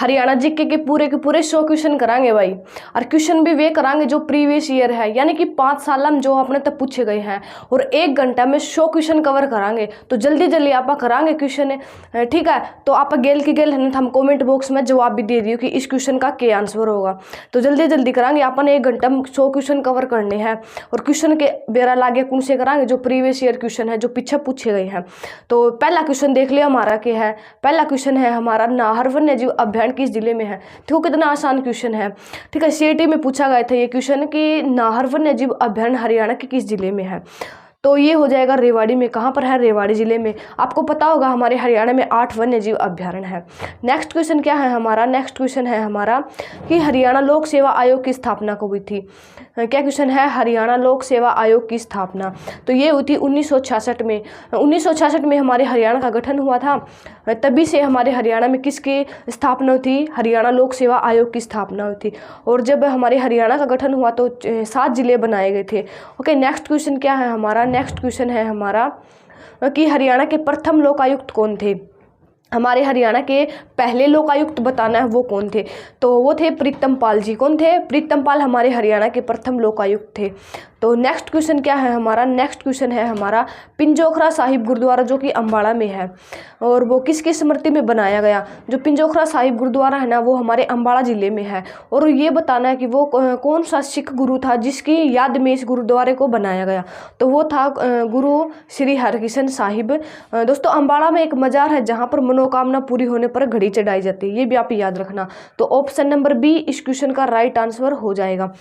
Haryana GK के पूरे 100 question करांगे भाई। और क्वेश्चन भी वे करांगे जो प्रीवियस ईयर है, यानी कि 5 साल में जो अपने तक पूछे गए हैं, और 1 घंटा में 100 क्वेश्चन कवर करांगे। तो जल्दी जल्दी आप करांगे क्वेश्चन, ठीक है। तो आप गेल की गेल है हम कमेंट बॉक्स में जवाब भी दे दियो कि इस क्वेश्चन का क्या आंसर होगा। तो जल्दी जल्दी करांगे, अपन 1 घंटा में 100 क्वेश्चन कवर करने हैं। और क्वेश्चन के बेरा लागे कौन से करांगे, जो प्रीवियस ईयर क्वेश्चन है, जो पीछे पूछे गए हैं। तो पहला क्वेश्चन देख लिया हमारा क्या है। पहला क्वेश्चन है हमारा, नाहर वन्य जीव अभ्यारण्य किस जिले में है। देखो कितना आसान क्वेश्चन है, ठीक है। सीईटी में पूछा गया था ये क्वेश्चन कि नाहर वन्य जीव अभ्यारण्य हरियाणा के किस जिले में है। तो ये हो जाएगा रेवाड़ी में। कहाँ पर है, रेवाड़ी जिले में। आपको पता होगा हमारे हरियाणा में 8 वन्य जीव अभ्यारण्य है। नेक्स्ट क्वेश्चन क्या है हमारा, नेक्स्ट क्वेश्चन है हमारा कि हरियाणा लोक सेवा आयोग की स्थापना कब हुई थी। क्या क्वेश्चन है, हरियाणा लोक सेवा आयोग की स्थापना। तो ये हुई थी 1966 में। 1966 में हमारे हरियाणा का गठन हुआ था, तभी से हमारे हरियाणा में किसकी स्थापना हुई थी, हरियाणा लोक सेवा आयोग की स्थापना हुई थी। और जब हमारे हरियाणा का गठन हुआ तो 7 जिले बनाए गए थे। ओके, नेक्स्ट क्वेश्चन क्या है हमारा, नेक्स्ट क्वेश्चन है हमारा कि हरियाणा के प्रथम लोकायुक्त कौन थे। हमारे हरियाणा के पहले लोकायुक्त बताना है वो कौन थे। तो वो थे प्रीतम पाल जी। कौन थे, प्रीतम पाल हमारे हरियाणा के प्रथम लोकायुक्त थे। तो नेक्स्ट क्वेश्चन क्या है हमारा, नेक्स्ट क्वेश्चन है हमारा पिंजोखरा साहिब गुरुद्वारा जो कि अम्बाड़ा में है, और वो किसकी स्मृति में बनाया गया। जो पिंजोखरा साहिब गुरुद्वारा है ना, वो हमारे अम्बाड़ा जिले में है। और ये बताना है कि वो कौन सा सिख गुरु था जिसकी याद में इस गुरुद्वारे को बनाया गया। तो वो था गुरु श्री हरकिशन साहिब। दोस्तों, अम्बाड़ा में एक मजार है जहाँ पर मनोकामना पूरी होने पर घड़ी चढ़ाई जाती है, ये भी आप याद रखना। तो ऑप्शन नंबर बी इस क्वेश्चन का राइट आंसर हो जाएगा।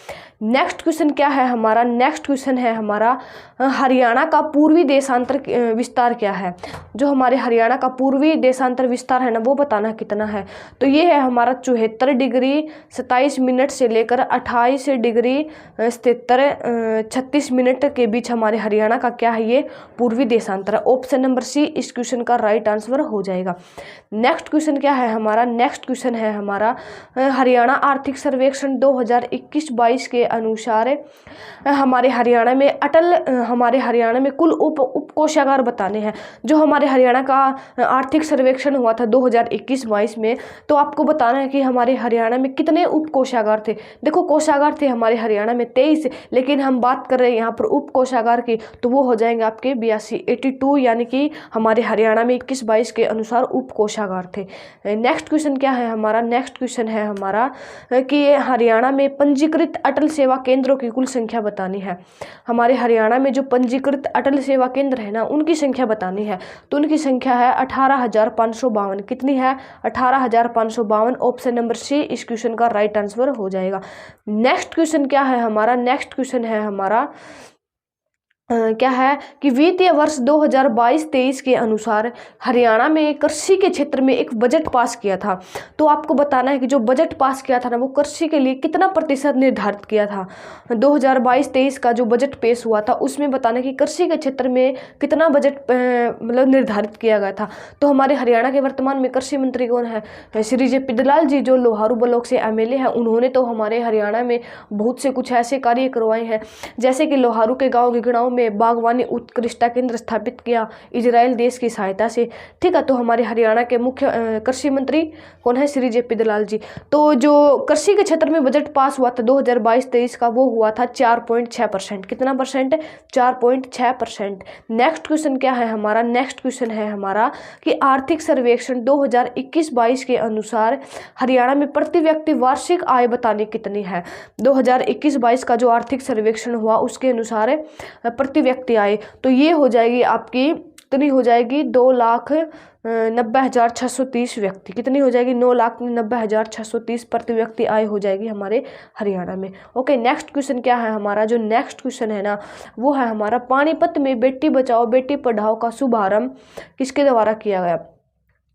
नेक्स्ट क्वेश्चन क्या है हमारा, नेक्स्ट क्वेश्चन है हमारा हरियाणा का पूर्वी देशांतर विस्तार क्या है। जो हमारे हरियाणा का पूर्वी देशांतर विस्तार है ना, वो बताना कितना है। तो ये है हमारा 74 डिग्री 27 मिनट से लेकर 28 डिग्री 36 मिनट के बीच हमारे हरियाणा का क्या है, ये पूर्वी देशांतर है। ऑप्शन नंबर सी इस क्वेश्चन का राइट आंसर हो जाएगा। नेक्स्ट क्वेश्चन क्या है हमारा, नेक्स्ट क्वेश्चन है हमारा हरियाणा आर्थिक सर्वेक्षण 2021-22 के अनुसार हमारे हरियाणा में कुल उप कोषागार बताने हैं। जो हमारे हरियाणा का आर्थिक सर्वेक्षण हुआ था 2021-22 में, तो आपको बताना है कि हमारे हरियाणा में कितने उप कोषागार थे। देखो कोषागार थे हमारे हरियाणा में 23, लेकिन हम बात कर रहे हैं यहाँ पर उप कोषागार की, तो वो हो जाएंगे आपके 82, यानी कि हमारे हरियाणा में 21-22 के अनुसार उप कोषागार थे। नेक्स्ट क्वेश्चन क्या है हमारा, नेक्स्ट क्वेश्चन है हमारा कि हरियाणा में पंजीकृत अटल सेवा केंद्रों की कुल संख्या बतानी है। हमारे हरियाणा में जो पंजीकृत अटल सेवा केंद्र है ना, उनकी संख्या बतानी है। तो उनकी संख्या है 18,552। कितनी है, 18,552। ऑप्शन नंबर सी इस क्वेश्चन का राइट आंसर हो जाएगा। नेक्स्ट क्वेश्चन क्या है हमारा, नेक्स्ट क्वेश्चन है हमारा क्या है कि वित्तीय वर्ष 2022-23 के अनुसार हरियाणा में कृषि के क्षेत्र में एक बजट पास किया था। तो आपको बताना है कि जो बजट पास किया था ना, वो कृषि के लिए कितना प्रतिशत निर्धारित किया था। 2022-23 का जो बजट पेश हुआ था, उसमें बताना कि कृषि के क्षेत्र में कितना बजट मतलब निर्धारित किया गया था। तो हमारे हरियाणा के वर्तमान में कृषि मंत्री कौन है, श्री जे.पी. दलाल जी, जो लोहारू ब्लॉक से एमएलए हैं। उन्होंने तो हमारे हरियाणा में बहुत से कुछ ऐसे कार्य करवाए हैं, जैसे कि लोहारू के गाँव गिगड़ाओं में बागवानी उत्कृष्टता केंद्र स्थापित किया इजराइल देश की सहायता से, ठीक है। तो हमारे हरियाणा के मुख्य कृषि मंत्री कौन है, श्री जे.पी. दलाल जी। तो जो कृषि के क्षेत्र में बजट पास हुआ था 2022-23 का, वो हुआ था 4.6%। कितना परसेंट, 4.6%। नेक्स्ट क्वेश्चन क्या है हमारा, नेक्स्ट क्वेश्चन है हमारा कि आर्थिक सर्वेक्षण 2021-22 के अनुसार हरियाणा में प्रति व्यक्ति वार्षिक आय बतानी कितनी है। 2021-22 का जो आर्थिक सर्वेक्षण हुआ उसके अनुसार प्रति व्यक्ति आय, तो ये हो जाएगी आपकी, कितनी हो जाएगी, 2,90,630 व्यक्ति। कितनी हो जाएगी, 9,90,630 प्रति व्यक्ति आय हो जाएगी हमारे हरियाणा में। ओके, नेक्स्ट क्वेश्चन क्या है हमारा, जो नेक्स्ट क्वेश्चन है ना, वो है हमारा पानीपत में बेटी बचाओ बेटी पढ़ाओ का शुभारंभ किसके द्वारा किया गया।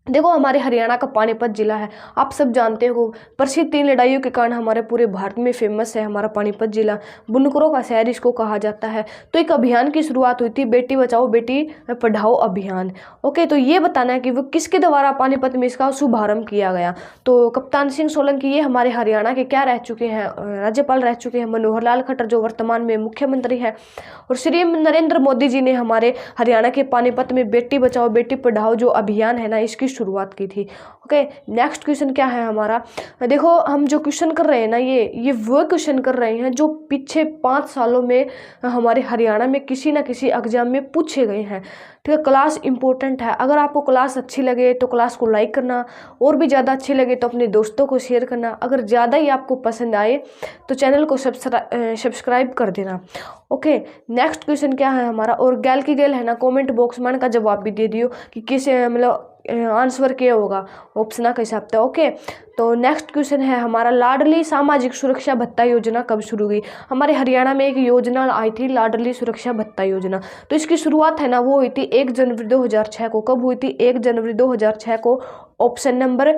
देखो हमारे हरियाणा का पानीपत जिला है, आप सब जानते हो, प्रसिद्ध 3 लड़ाइयों के कारण हमारे पूरे भारत में फेमस है हमारा पानीपत जिला। बुनकरों का शहर इसको कहा जाता है। तो एक अभियान की शुरुआत हुई थी, बेटी बचाओ बेटी पढ़ाओ अभियान। ओके, तो ये बताना है कि वो किसके द्वारा पानीपत में इसका शुभारंभ किया गया। तो कप्तान सिंह सोलंकी, ये हमारे हरियाणा के क्या रह चुके हैं, राज्यपाल रह चुके हैं। मनोहर लाल खट्टर जो वर्तमान में मुख्यमंत्री है, और श्री नरेंद्र मोदी जी ने हमारे हरियाणा के पानीपत में बेटी बचाओ बेटी पढ़ाओ जो अभियान है ना, इसकी शुरुआत की थी। ओके, नेक्स्ट क्वेश्चन क्या है हमारा, देखो हम जो क्वेश्चन कर रहे हैं ना, ये वो क्वेश्चन कर रहे हैं जो पिछले 5 सालों में हमारे हरियाणा में किसी ना किसी एग्जाम में पूछे गए हैं। ठीक है, क्लास इंपॉर्टेंट है। अगर आपको क्लास अच्छी लगे तो क्लास को लाइक करना, और भी ज़्यादा अच्छी लगे तो अपने दोस्तों को शेयर करना, अगर ज़्यादा ही आपको पसंद आए तो चैनल को सब्सक्राइब कर देना। ओके, नेक्स्ट क्वेश्चन क्या है हमारा, और गैल की गैल है ना, कमेंट बॉक्स में का जवाब भी दे दियो कि किस मतलब आंसर क्या होगा ऑप्शन के हिसाब से। ओके, तो नेक्स्ट क्वेश्चन है हमारा, लाडली सामाजिक सुरक्षा भत्ता योजना कब शुरू हुई। हमारे हरियाणा में एक योजना आई थी लाडली सुरक्षा भत्ता योजना, तो इसकी शुरुआत है ना वो हुई थी 1 जनवरी 2006 को। कब हुई थी? 1 जनवरी 2006 को। ऑप्शन नंबर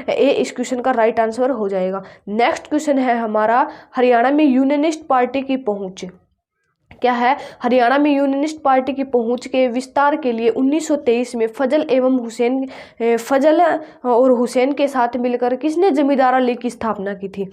ए इस क्वेश्चन का राइट आंसर हो जाएगा। नेक्स्ट क्वेश्चन है हमारा, हरियाणा में यूनियनिस्ट पार्टी की पहुंच क्या है। हरियाणा में यूनियनिस्ट पार्टी की पहुंच के विस्तार के लिए 1923 में फजल और हुसैन के साथ मिलकर किसने जमींदारा लीग की स्थापना की थी।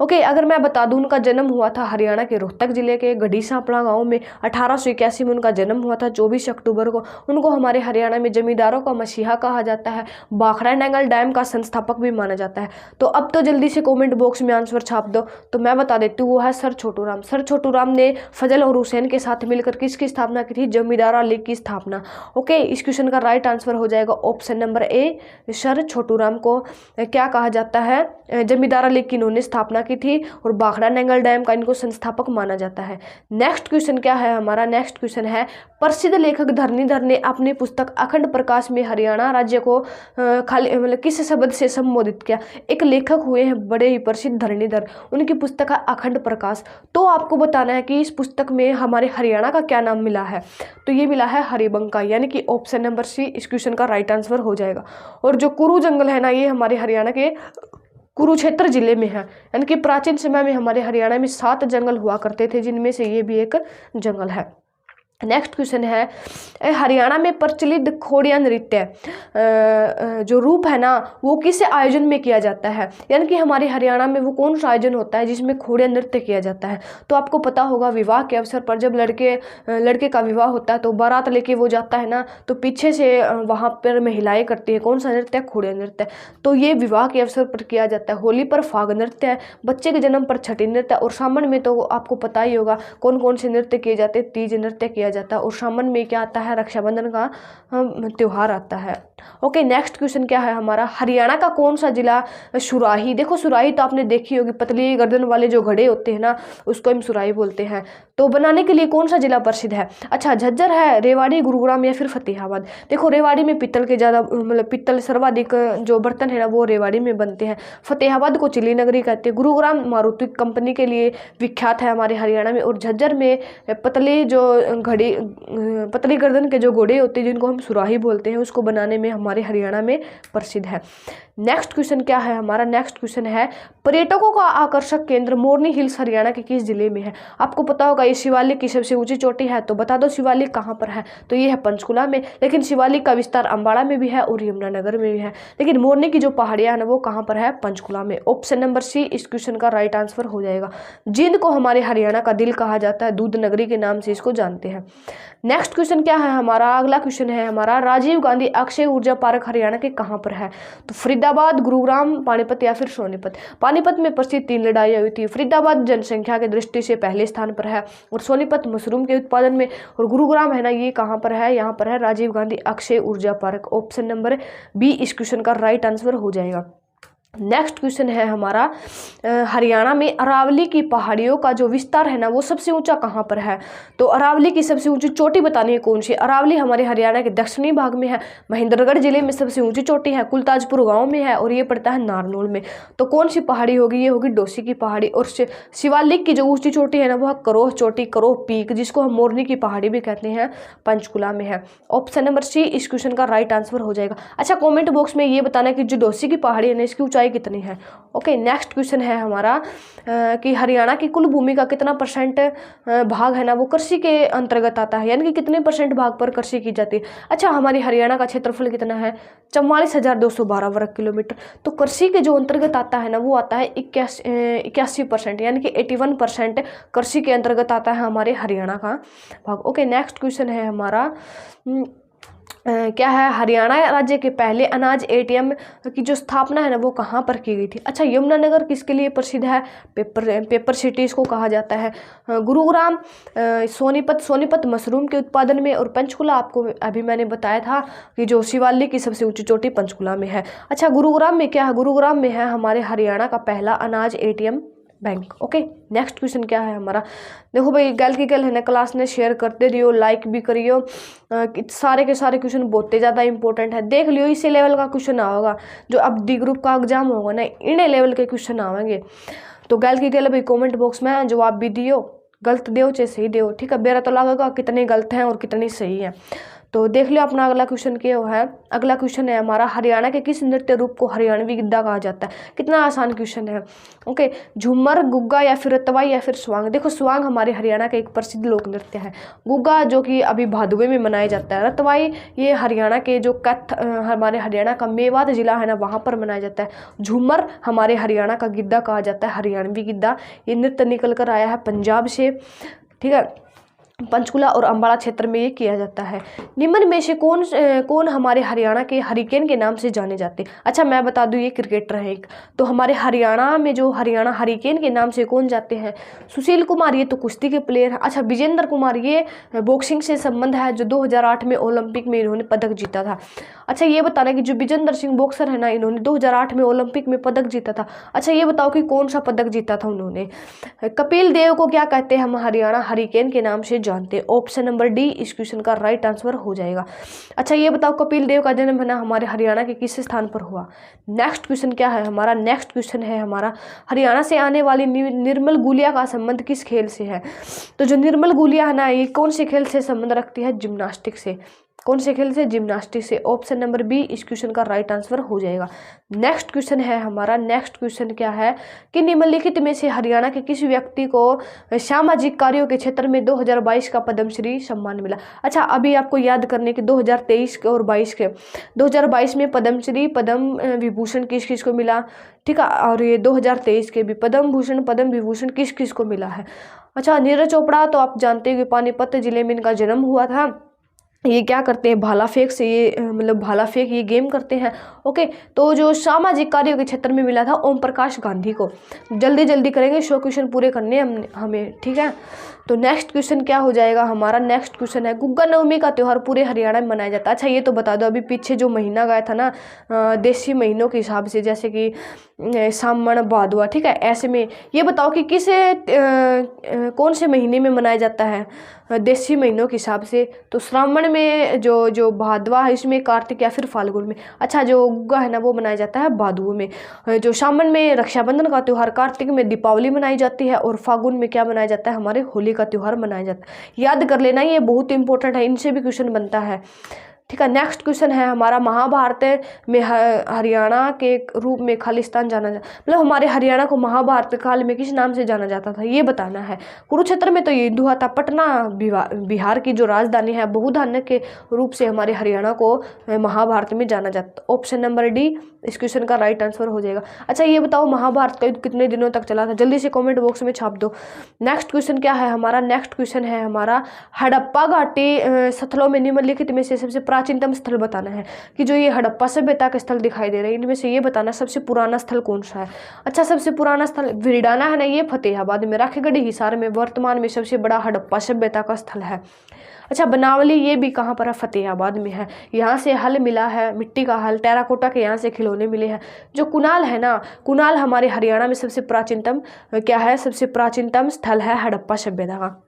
ओके, अगर मैं बता दूं, उनका जन्म हुआ था हरियाणा के रोहतक जिले के गढ़ी सांपड़ा गांव में। 1881 में उनका जन्म हुआ था, 24 अक्टूबर को। उनको हमारे हरियाणा में जमींदारों का मसीहा कहा जाता है। भाखड़ा नंगल डैम का संस्थापक भी माना जाता है। तो अब तो जल्दी से कॉमेंट बॉक्स में आंसर छाप दो, तो मैं बता देती हूँ, वो है सर छोटू राम। सर छोटू राम ने फजल और हुसैन के साथ मिलकर किसकी स्थापना की थी? जमींदारा लीग की स्थापना। ओके, इस क्वेश्चन का राइट आंसर हो जाएगा ऑप्शन नंबर ए, सर छोटू राम को क्या कहा जाता है? जमींदारा लीग की इन्होंने स्थापना की थी, और भाखड़ा नंगल डैम का इनको संस्थापक माना जाता है। नेक्स्ट क्वेश्चन क्या है हमारा, नेक्स्ट क्वेश्चन है, प्रसिद्ध लेखक धरणीधर ने अपनी पुस्तक अखंड प्रकाश में हरियाणा राज्य को खाली मतलब किस शब्द से संबोधित किया। एक लेखक हुए हैं बड़े ही प्रसिद्ध धरणीधर, उनकी पुस्तक है अखंड प्रकाश। तो आपको बताना है कि इस पुस्तक में हमारे हरियाणा का क्या नाम मिला है, तो ये मिला है हरिबंका, यानी कि ऑप्शन नंबर सी इस क्वेश्चन का राइट आंसर हो जाएगा। और जो कुरु जंगल है ना, ये हमारे हरियाणा के कुरुक्षेत्र जिले में है, यानी कि प्राचीन समय में हमारे हरियाणा में 7 जंगल हुआ करते थे, जिनमें से ये भी एक जंगल है। नेक्स्ट क्वेश्चन है, हरियाणा में प्रचलित खोड़िया नृत्य जो रूप है ना, वो किस आयोजन में किया जाता है। यानी कि हमारे हरियाणा में वो कौन सा आयोजन होता है जिसमें खोड़िया नृत्य किया जाता है। तो आपको पता होगा, विवाह के अवसर पर जब लड़के का विवाह होता है तो बारात लेके वो जाता है ना, तो पीछे से वहाँ पर महिलाएं करती है कौन सा नृत्य? खोड़िया नृत्य। तो ये विवाह के अवसर पर किया जाता है। होली पर फाग नृत्य है, बच्चे के जन्म पर छठी नृत्य, और सावन में तो आपको पता ही होगा कौन कौन से नृत्य किए जाते हैं। तीज नृत्य किया जाता है, और सावन में क्या आता है? रक्षाबंधन का त्योहार आता है। ओके, नेक्स्ट क्वेश्चन क्या है हमारा, हरियाणा का कौन सा जिला सुराही। देखो सुराही तो आपने देखी होगी, पतली गर्दन वाले जो घड़े होते हैं ना, उसको हम सुराही बोलते हैं। तो बनाने के लिए कौन सा जिला प्रसिद्ध है? अच्छा, झज्जर है, रेवाड़ी, गुरुग्राम या फिर फतेहाबाद। देखो रेवाड़ी में पित्तल के ज़्यादा मतलब पित्तल सर्वाधिक जो बर्तन है ना वो रेवाड़ी में बनते हैं। फतेहाबाद को चिली नगरी कहते हैं। गुरुग्राम मारुति कंपनी के लिए विख्यात है हमारे हरियाणा में। और झज्जर में पतली गर्दन के जो घोड़े होते हैं जिनको हम सुराही बोलते हैं, उसको बनाने में हमारे हरियाणा में प्रसिद्ध है। नेक्स्ट क्वेश्चन क्या है हमारा, नेक्स्ट क्वेश्चन है, पर्यटकों का आकर्षक केंद्र मोरनी हिल्स हरियाणा के किस जिले में है। आपको पता होगा ये शिवालिक की सबसे ऊंची चोटी है, तो बता दो शिवालिक कहाँ पर है। तो ये है पंचकुला में, लेकिन शिवालिक का विस्तार अम्बाड़ा में भी है और यमुनानगर में भी है, लेकिन मोरनी की जो पहाड़ियाँ है ना वो कहाँ पर है? पंचकुला में। ऑप्शन नंबर सी इस क्वेश्चन का राइट आंसर हो जाएगा। जींद को हमारे हरियाणा का दिल कहा जाता है, दूध नगरी के नाम से इसको जानते हैं। नेक्स्ट क्वेश्चन क्या है हमारा, अगला क्वेश्चन है हमारा, राजीव गांधी अक्षय ऊर्जा पार्क हरियाणा के कहाँ पर है। तो फरीदाबाद, गुरुग्राम, पानीपत या फिर सोनीपत। पानीपत में प्रसिद्ध 3 लड़ाइयाँ हुई थी। फरीदाबाद जनसंख्या के दृष्टि से पहले स्थान पर है, और सोनीपत मशरूम के उत्पादन में, और गुरुग्राम है ना ये कहाँ पर है? यहाँ पर है राजीव गांधी अक्षय ऊर्जा पार्क। ऑप्शन नंबर बी इस क्वेश्चन का राइट आंसर हो जाएगा। नेक्स्ट क्वेश्चन है हमारा, हरियाणा में अरावली की पहाड़ियों का जो विस्तार है ना वो सबसे ऊंचा कहाँ पर है। तो अरावली की सबसे ऊंची चोटी बतानी है कौन सी। अरावली हमारे हरियाणा के दक्षिणी भाग में है, महेंद्रगढ़ जिले में सबसे ऊंची चोटी है, कुलताजपुर गांव में है, और ये पड़ता है नारनौल में। तो कौन सी पहाड़ी होगी? ये होगी डोसी की पहाड़ी। और शिवालिक की जो ऊंची चोटी है ना वो करोह चोटी, करोह पीक, जिसको हम मोरनी की पहाड़ी भी कहते हैं, पंचकुला में है। ऑप्शन नंबर सी इस क्वेश्चन का राइट आंसर हो जाएगा। अच्छा, कॉमेंट बॉक्स में ये बताना कि जो डोसी की पहाड़ी है ना इसकी ऊंचाई कितनी है। ओके, नेक्स्ट क्वेश्चन है हमारा कि हरियाणा की कुल भूमि का कितना परसेंट भाग है ना वो कृषि के अंतर्गत आता है, यानी कि कितने परसेंट भाग पर कृषि की जाती है। अच्छा, हमारी हरियाणा का क्षेत्रफल कितना है? 44,212 वर्ग किलोमीटर। तो कृषि के जो अंतर्गत आता है ना वो आता है 81%, यानी कि 81% कृषि के अंतर्गत आता है हमारे हरियाणा का भाग। ओके, नेक्स्ट क्वेश्चन है हमारा, क्या है, हरियाणा राज्य के पहले अनाज एटीएम की जो स्थापना है ना वो कहाँ पर की गई थी। अच्छा, यमुनानगर किसके लिए प्रसिद्ध है, पेपर सिटी इसको कहा जाता है। गुरुग्राम, सोनीपत मशरूम के उत्पादन में, और पंचकुला आपको अभी मैंने बताया था कि जो शिवालिक की सबसे ऊंची चोटी पंचकुला में है। अच्छा, गुरुग्राम में क्या है, गुरुग्राम में है हमारे हरियाणा का पहला अनाज ATM bank. Okay, next question क्या है हमारा, देखो भाई गल की गल है ना, क्लास ने शेयर करते रहियो, लाइक भी करियो, सारे के सारे क्वेश्चन बहुत ज़्यादा इंपॉर्टेंट है, देख लियो इसी लेवल का क्वेश्चन आएगा, जो अब डी ग्रुप का एग्जाम होगा ना इन्हें लेवल के क्वेश्चन आएंगे। तो गल की गल भाई कॉमेंट बॉक्स में जवाब भी दियो, गलत दो चाहे सही दो, ठीक है, मेरा तो लगेगा कितने गलत हैं और कितनी सही हैं। तो देख लियो अपना अगला क्वेश्चन क्या है। अगला क्वेश्चन है हमारा, हरियाणा के किस नृत्य रूप को हरियाणवी गिद्धा कहा जाता है। कितना आसान क्वेश्चन है। ओके, झूमर, गुग्गा या फिर रतवाई या फिर स्वांग। देखो स्वांग हमारे हरियाणा का एक प्रसिद्ध लोक नृत्य है, गुग्गा जो कि अभी भादुए में मनाया जाता है, रतवाई ये हरियाणा के जो हमारे हरियाणा का मेवात जिला है ना वहाँ पर मनाया जाता है, झूमर हमारे हरियाणा का गिद्धा कहा जाता है, हरियाणवी गिद्धा। ये नृत्य निकल कर आया है पंजाब से, ठीक है, पंचकुला और अम्बाला क्षेत्र में ये किया जाता है। निम्न में से कौन हमारे हरियाणा के हरिकेन के नाम से जाने जाते हैं। अच्छा मैं बता दूं ये क्रिकेटर है एक, तो हमारे हरियाणा में जो हरियाणा हरिकेन के नाम से कौन जाते हैं, सुशील कुमार ये तो कुश्ती के प्लेयर हैं। अच्छा, विजेंद्र कुमार ये बॉक्सिंग से संबंध है, जो 2008 में ओलंपिक में इन्होंने पदक जीता था। अच्छा ये बताना कि जो विजेंद्र सिंह बॉक्सर है ना, इन्होंने 2008 में ओलंपिक में पदक जीता था। अच्छा ये बताओ कि कौन सा पदक जीता था उन्होंने। कपिल देव को क्या कहते हैं, हम हरियाणा हरिकेन के नाम से जानते हैं। ऑप्शन नंबर डी इस क्वेश्चन का राइट आंसर हो जाएगा। अच्छा ये बताओ कपिल देव का जन्म है ना हमारे हरियाणा के किस स्थान पर हुआ। नेक्स्ट क्वेश्चन क्या है हमारा, नेक्स्ट क्वेश्चन है हमारा, हरियाणा से आने वाली निर्मल गुलिया का संबंध किस खेल से है। तो जो निर्मल गुलिया है ना ये कौन से खेल से संबंध रखती है, जिम्नास्टिक से। कौन से खेल से, जिम्नास्टिक से। ऑप्शन नंबर बी इस क्वेश्चन का राइट आंसर हो जाएगा। नेक्स्ट क्वेश्चन है हमारा, नेक्स्ट क्वेश्चन क्या है कि निम्नलिखित में से हरियाणा के किस व्यक्ति को सामाजिक कार्यों के क्षेत्र में 2022 का पद्मश्री सम्मान मिला। अच्छा अभी आपको याद करने के 2023 के और 22 के, 2022 में पद्मश्री पद्म विभूषण किस किस को मिला, ठीक है, और ये 2023 के भी पद्म भूषण पद्म विभूषण किस किस को मिला है। अच्छा नीरज चोपड़ा तो आप जानते हैं कि पानीपत जिले में इनका जन्म हुआ था। ये क्या करते हैं, भाला फेंक से ये मतलब भाला फेंक ये गेम करते हैं। ओके, तो जो सामाजिक कार्यों के क्षेत्र में मिला था ओम प्रकाश गांधी को। जल्दी जल्दी करेंगे, 100 क्वेश्चन पूरे करने हमें, ठीक है। तो नेक्स्ट क्वेश्चन क्या हो जाएगा हमारा, नेक्स्ट क्वेश्चन है गुग्गा नवमी का त्यौहार पूरे हरियाणा में मनाया जाता है। अच्छा ये तो बता दो, अभी पीछे जो महीना गया था ना देसी महीनों के हिसाब से, जैसे कि सावन भादवा, ठीक है, ऐसे में ये बताओ कि किस कौन से महीने में मनाया जाता है देसी महीनों के हिसाब से। तो श्रावण में, जो भादवा है इसमें, कार्तिक या फिर फाल्गुन में। अच्छा जो गुग्गा है ना वो मनाया जाता है भादुओं में। जो सावन में रक्षाबंधन का त्यौहार, कार्तिक में दीपावली मनाई जाती है, और फागुन में क्या मनाया जाता है, हमारे होली का त्यौहार मनाया जाता है। याद कर लेना, ये बहुत इंपॉर्टेंट है, इनसे भी क्वेश्चन बनता है, ठीक है। नेक्स्ट क्वेश्चन है हमारा, महाभारत में हरियाणा के रूप में खालिस्तान जाना जाता, मतलब हमारे हरियाणा को महाभारत काल में किस नाम से जाना जाता था, ये बताना है। कुरुक्षेत्र में तो ये युद्ध हुआ था। पटना बिहार की जो राजधानी है, बहुधान्य के रूप से हमारे हरियाणा को महाभारत में जाना जाता। ऑप्शन नंबर डी इस क्वेश्चन का राइट आंसर हो जाएगा। अच्छा ये बताओ महाभारत का युद्ध कितने दिनों तक चला था, जल्दी से कॉमेंट बॉक्स में छाप दो। नेक्स्ट क्वेश्चन क्या है हमारा, नेक्स्ट क्वेश्चन है हमारा, हड़प्पा घाटी स्थलों में निम्नलिखित में से सबसे प्राचीनतम स्थल बताना है। कि जो ये हड़प्पा सभ्यता के स्थल दिखाई दे रहे हैं इनमें से ये बताना सबसे पुराना स्थल कौन सा है। अच्छा सबसे पुराना स्थल भिड़ाना है ना, ये फतेहाबाद में, राखीगढ़ी हिसार में वर्तमान में सबसे बड़ा हड़प्पा सभ्यता का स्थल है। अच्छा बनावली ये भी कहाँ पर है, फतेहाबाद में है। यहाँ से हल मिला है, मिट्टी का हल, टेराकोटा के यहाँ से खिलौने मिले हैं। जो कुनाल है ना, कुनाल हमारे हरियाणा में सबसे प्राचीनतम क्या है, सबसे प्राचीनतम स्थल है हड़प्पा सभ्यता का।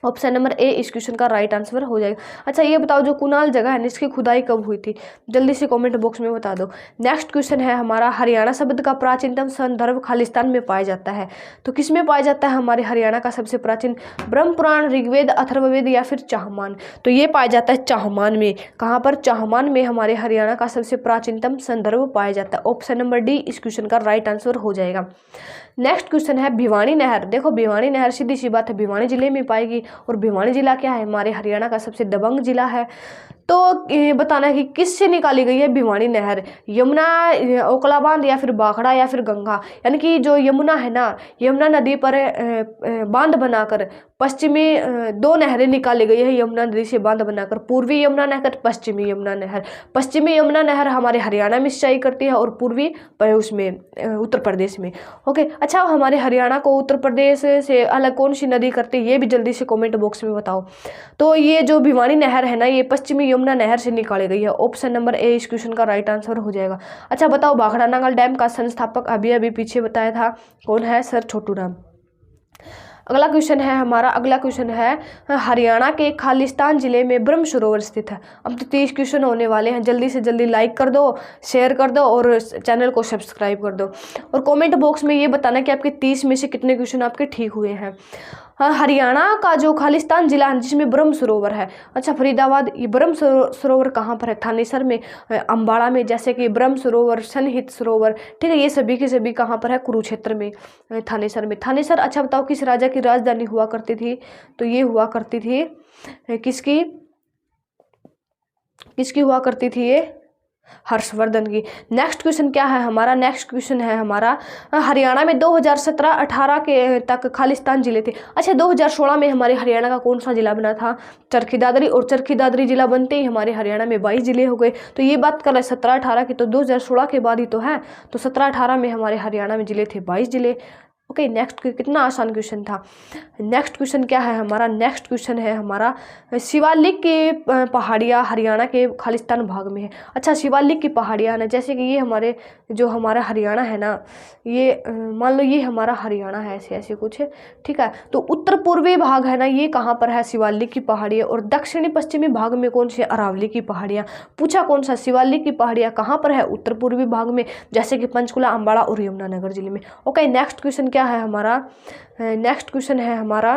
ऑप्शन नंबर ए इस क्वेश्चन का राइट आंसर हो जाएगा। अच्छा ये बताओ जो कुनाल जगह है इसकी खुदाई कब हुई थी, जल्दी से कमेंट बॉक्स में बता दो। नेक्स्ट क्वेश्चन है हमारा, हरियाणा शब्द का प्राचीनतम संदर्भ खालिस्तान में पाया जाता है। तो किस में पाया जाता है हमारे हरियाणा का सबसे प्राचीन, ब्रह्म पुराण, ऋग्वेद, अथर्ववेद या फिर चाहमान। तो ये पाया जाता है चाहमान में। कहाँ पर, चाहमान में हमारे हरियाणा का सबसे प्राचीनतम संदर्भ पाया जाता है। ऑप्शन नंबर डी इस क्वेश्चन का राइट आंसर हो जाएगा। नेक्स्ट क्वेश्चन है भिवानी नहर। देखो भिवानी नहर सीधी सी बात है भिवानी जिले में पाएगी, और भिवानी जिला क्या है, हमारे हरियाणा का सबसे दबंग जिला है। तो ये बताना है कि किससे निकाली गई है भिवानी नहर, यमुना, ओखला बांध या फिर भाखड़ा या फिर गंगा। यानी कि जो यमुना है ना, यमुना नदी पर बांध बनाकर पश्चिमी दो नहरें निकाली गई है यमुना नदी से बांध बनाकर, पूर्वी यमुना नहर, पश्चिमी यमुना नहर। पश्चिमी यमुना नहर हमारे हरियाणा में सिंचाई करती है और पूर्वी उसमें उत्तर प्रदेश में। ओके, अच्छा हमारे हरियाणा को उत्तर प्रदेश से अलग कौन सी नदी करती है, ये भी जल्दी से कमेंट बॉक्स में बताओ। तो ये जो भिवानी नहर है ना, ये पश्चिमी यमुना नहर से निकाली गई है। ऑप्शन नंबर ए इस क्वेश्चन का राइट आंसर हो जाएगा। अच्छा बताओ, भाखड़ा नांगल डैम का संस्थापक अभी अभी पीछे बताया था, कौन है? सर छोटू राम। अगला क्वेश्चन है हरियाणा के खालिस्तान जिले में ब्रह्म सरोवर स्थित है। अब तो 30 क्वेश्चन होने वाले हैं, जल्दी से जल्दी लाइक कर दो, शेयर कर दो और चैनल को सब्सक्राइब कर दो और कमेंट बॉक्स में ये बताना कि आपके 30 में से कितने क्वेश्चन आपके ठीक हुए हैं। हरियाणा का जो खालिस्तान जिला है जिसमें ब्रह्म सरोवर है, अच्छा फरीदाबाद, ये ब्रह्म सरोवर कहाँ पर है? थानेसर में, अम्बाड़ा में, जैसे कि ब्रह्म सरोवर, सनहित सरोवर, ठीक है, ये सभी के सभी कहाँ पर है? कुरुक्षेत्र में, थानेसर में। थानेसर, अच्छा बताओ किस राजा की राजधानी हुआ करती थी? तो ये हुआ करती थी किसकी हुआ करती थी? ये हर्षवर्धन की। नेक्स्ट क्वेश्चन क्या है हमारा? नेक्स्ट क्वेश्चन है हमारा हरियाणा में 2017-18 के तक खालिस्तान जिले थे। अच्छा 2016 में हमारे हरियाणा का कौन सा जिला बना था? चरखी दादरी, और चरखी दादरी जिला बनते ही हमारे हरियाणा में 22 जिले हो गए। तो ये बात कर रहे 17-18 की, तो 2016 के बाद ही तो है, तो 17-18 में हमारे हरियाणा में जिले थे 22 जिले। ओके, नेक्स्ट कितना आसान क्वेश्चन था। नेक्स्ट क्वेश्चन क्या है हमारा? नेक्स्ट क्वेश्चन है हमारा शिवालिक की पहाड़ियाँ हरियाणा के खालिस्तान भाग में है। अच्छा शिवालिक की पहाड़ियाँ ना, जैसे कि ये हमारे जो हमारा हरियाणा है ना, ये मान लो ये हमारा हरियाणा है, ऐसे ऐसे कुछ है, ठीक है। तो उत्तर पूर्वी भाग है ना, ये कहाँ पर है? शिवालिक की पहाड़ियाँ। और दक्षिणी पश्चिमी भाग में कौन सी? अरावली की पहाड़ियाँ। पूछा कौन सा? शिवालिक की पहाड़ियाँ कहाँ पर है? उत्तर पूर्वी भाग में, जैसे कि पंचकुला, अम्बाड़ा और यमुनानगर जिले में। ओके, नेक्स्ट क्वेश्चन क्या है हमारा? नेक्स्ट क्वेश्चन है हमारा